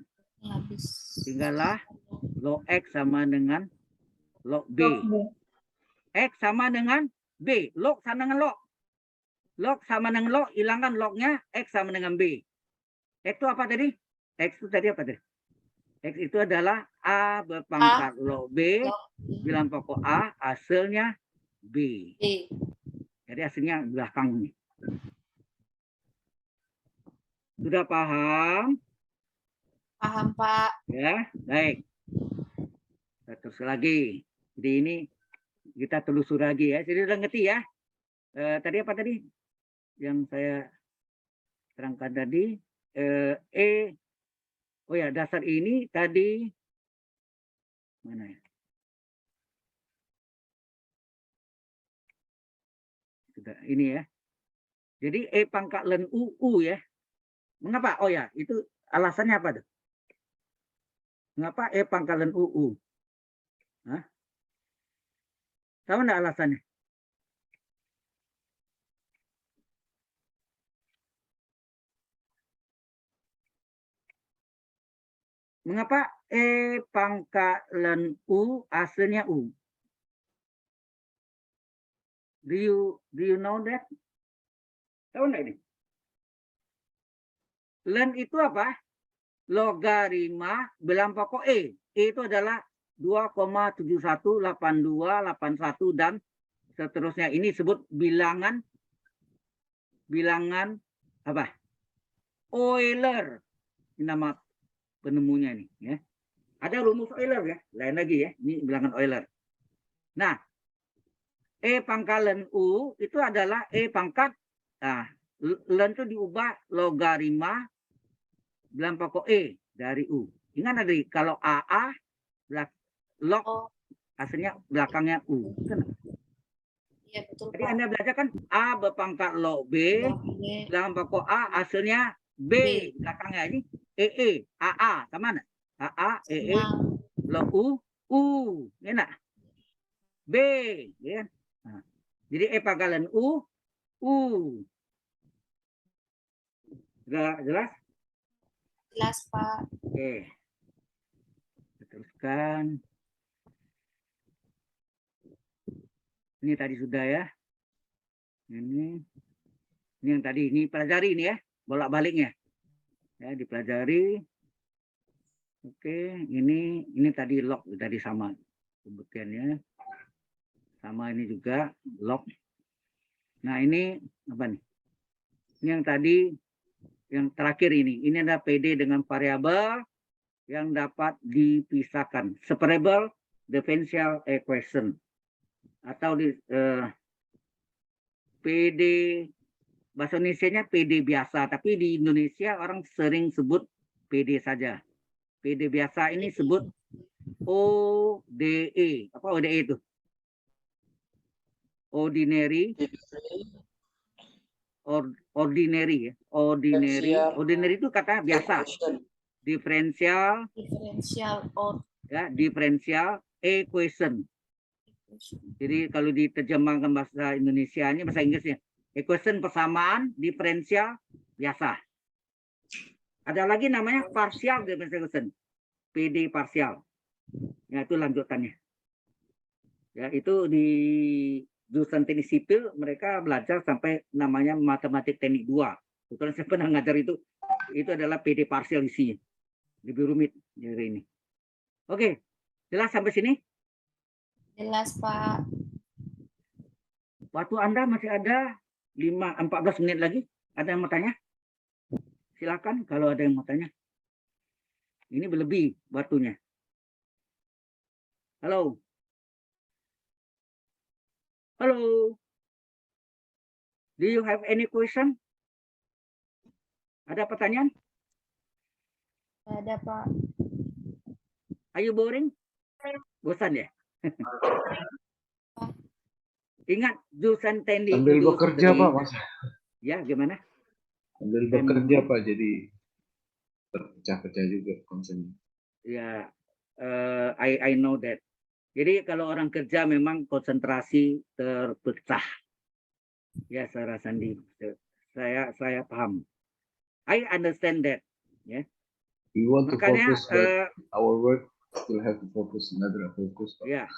Tinggallah log X sama dengan log B. X sama dengan B. Log sama dengan log. Log sama dengan log, hilangkan lognya, X sama dengan B. X itu apa tadi? X itu tadi apa tadi? X itu adalah A berpangkat log B, bilang pokok A, hasilnya B. Jadi hasilnya belakang nih. Sudah paham? Paham, Pak. Ya, baik. Terus lagi. Jadi ini kita telusur lagi ya. Jadi udah ngerti ya. Tadi apa tadi? Yang saya terangkan tadi. Oh ya, dasar ini tadi. Mana ya? Sudah, ini ya. Jadi E pangkat ln U ya. Mengapa? Oh ya, itu alasannya apa tuh? Mengapa E pangkat ln U? Hah? Tahu enggak alasannya? Mengapa E pangkat ln U hasilnya U? Do you know that? Tahu enggak ini? Ln itu apa? Logaritma bilang pokok E. E itu adalah 2,718281 dan seterusnya. Ini disebut bilangan apa? Euler. Ini nama penemunya nih ya. Ada rumus Euler ya, lain lagi ya. Ini bilangan Euler. Nah, E pangkat ln U itu adalah E pangkat ln itu diubah logaritma bilang pokok E dari U. Ingat tadi kalau AA log hasilnya belakangnya U. Iya, betul, Jadi Pak. Anda belajar kan A berpangkat log B, bilangan pokok A hasilnya B belakangnya ini AA sama mana? AA log U enak. B ya. Nah, jadi E pangkat U jelas? Jelas, Pak. Oke. Teruskan. Ini tadi sudah ya. Ini yang tadi ini pelajari ini ya, bolak-baliknya. Ya, dipelajari. Oke, ini tadi log tadi sama pembuktiannya. Sama ini juga log. Nah, ini apa nih? Ini yang tadi yang terakhir ini. Ini ada PD dengan variabel yang dapat dipisahkan. Separable differential equation atau PD bahasa Indonesianya PD biasa, tapi di Indonesia orang sering sebut PD saja. PD biasa ini sebut ODE. Apa ODE itu? Ordinary ordinary ya. Ordinary itu kata biasa. Differential ya, differential equation. Jadi kalau diterjemahkan bahasa Indonesianya, bahasa Inggrisnya, equation persamaan diferensial biasa. Ada lagi namanya partial differential equation, PD partial. Ya, itu lanjutannya. Ya, itu di jurusan teknik sipil mereka belajar sampai namanya matematik teknik 2. Kebetulan saya pernah ngajar itu adalah PD partial isinya. Lebih rumit dari ini. Oke, jelas sampai sini? Jelas, Pak. Waktu Anda masih ada 14 menit lagi. Ada yang mau tanya? Silakan kalau ada yang mau tanya. Ini berlebih waktunya. Halo. Halo. Do you have any question? Ada pertanyaan? Ada, Pak. Are you boring? Bosan ya? Ingat jurusan teknik Sambil bekerja industri. Pak, Mas. Ya, gimana? Sambil bekerja Pak, jadi terpecah-pecah juga konsennya. Ya, I know that. Jadi kalau orang kerja memang konsentrasi terpecah. Ya, Sarah Sandi, saya paham. I understand that. Ya. We want to Makanya, focus, but our work still have to focus, another focus. Pak. Ya.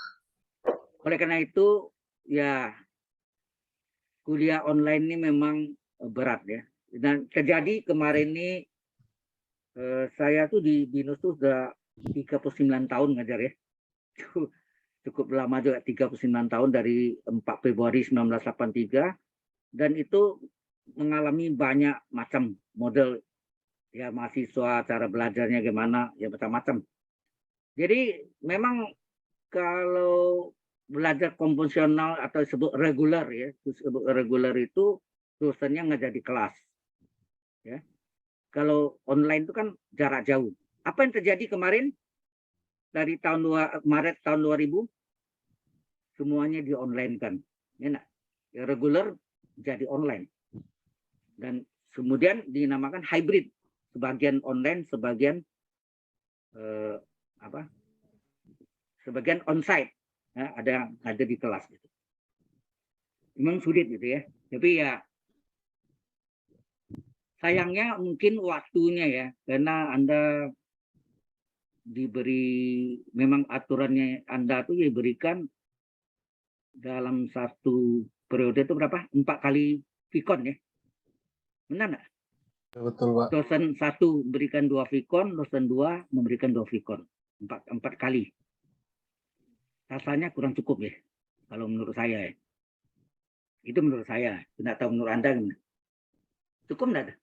Oleh karena itu, ya kuliah online ini memang berat ya. Dan terjadi kemarin ini saya tuh di BINUS tuh sudah 39 tahun ngajar ya. Cukup lama juga, 39 tahun dari 4 Februari 1983, dan itu mengalami banyak macam model ya mahasiswa, cara belajarnya gimana, ya macam-macam. Jadi memang kalau belajar konvensional atau disebut reguler ya, disebut reguler itu dosennya nggak jadi kelas. Ya. Kalau online itu kan jarak jauh. Apa yang terjadi kemarin dari Maret tahun 2000? Semuanya di online kan. Ya, reguler jadi online. Dan kemudian dinamakan hybrid. Sebagian online, sebagian sebagian onsite. Ya, ada yang ada di kelas gitu. Memang sulit gitu ya. Tapi ya sayangnya mungkin waktunya ya, karena Anda diberi memang aturannya Anda tuh diberikan dalam satu periode itu berapa? 4 kali vikon ya. Benar nggak? Betul, Pak. Dosen 1 memberikan 2 vikon, dosen 2 memberikan 2 vikon. 4 kali. Rasanya kurang cukup ya, kalau menurut saya ya. Itu menurut saya. Tidak tahu menurut Anda gimana? Cukup nggak?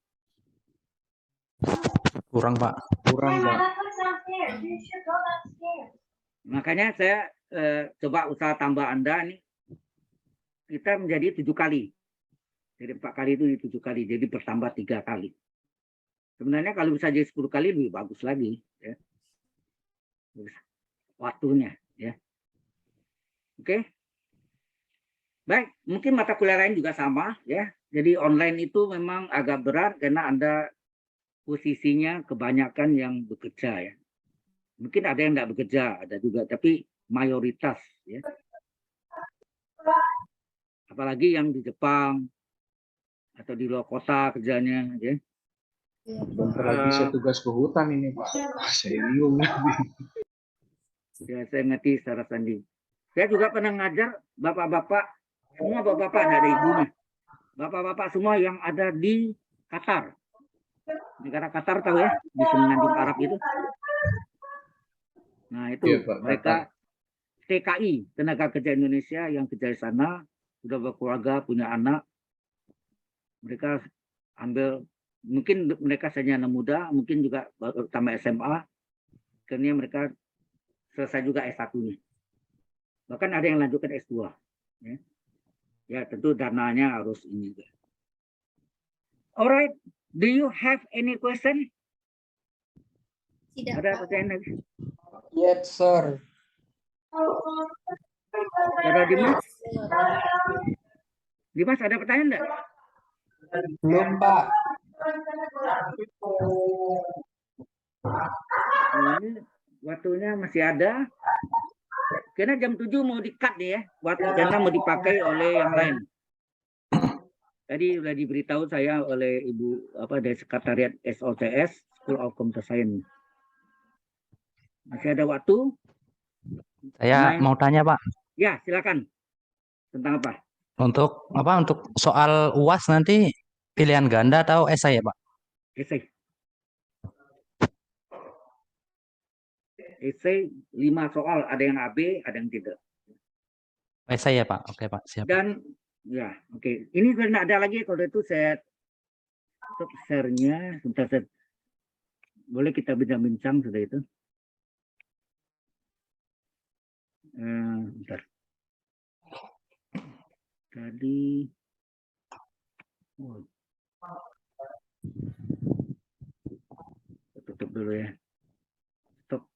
Kurang, Pak. Kurang Pak. Makanya saya coba usaha tambah Anda nih. Kita menjadi 7 kali. Jadi 4 kali itu 7 kali. Jadi bertambah 3 kali. Sebenarnya kalau bisa jadi 10 kali lebih bagus lagi. Ya. Waktunya. Ya. Oke. Baik. Mungkin mata kuliah lain juga sama. Ya. Jadi online itu memang agak berat karena Anda posisinya kebanyakan yang bekerja. Ya. Mungkin ada yang nggak bekerja. Ada juga. Tapi mayoritas. Ya. Apalagi yang di Jepang atau di luar kota kerjanya, ya. Bentar lagi saya tugas ke hutan ini Pak. Saya bingung. Ya, saya ngerti secara Sandi. Saya juga pernah ngajar bapak-bapak, semua bapak-bapak dari ibunya. Bapak-bapak semua yang ada di Qatar. Negara Qatar tahu ya, di Semenanjung Arab itu. Nah, itu Iya, Pak, mereka TKI, tenaga kerja Indonesia yang kerja di sana, sudah berkeluarga, punya anak. Mereka ambil, mungkin mereka saja anak muda, mungkin juga tamat SMA, akhirnya mereka selesai juga S1-nya. Bahkan ada yang lanjutkan S2. Ya, ya tentu dananya harus ini juga. Alright, do you have any question? Tidak, Ada Pak. pertanyaan lagi? Yes, sir. Saudara Dimas? Dimas ada pertanyaan enggak? Belum, Pak. Ini waktunya masih ada. Karena jam 7 mau di-cut nih ya, waktu karena mau dipakai oleh yang lain. Tadi sudah diberitahu saya oleh Ibu dari Sekretariat SOCS, School of Computer Science. Masih ada waktu? Saya mau tanya Pak, Ya, silakan. Tentang apa? untuk soal UAS nanti pilihan ganda atau esai ya Pak? Esai. Esai 5 soal, ada yang AB, ada yang tidak. Esai ya Pak, oke Pak, siap. Dan ya, oke. Ini tidak ada lagi, kalau itu saya stop share-nya. Sebentar, boleh kita bincang-bincang sudah itu. Bentar. Tadi tutup dulu ya. Stop.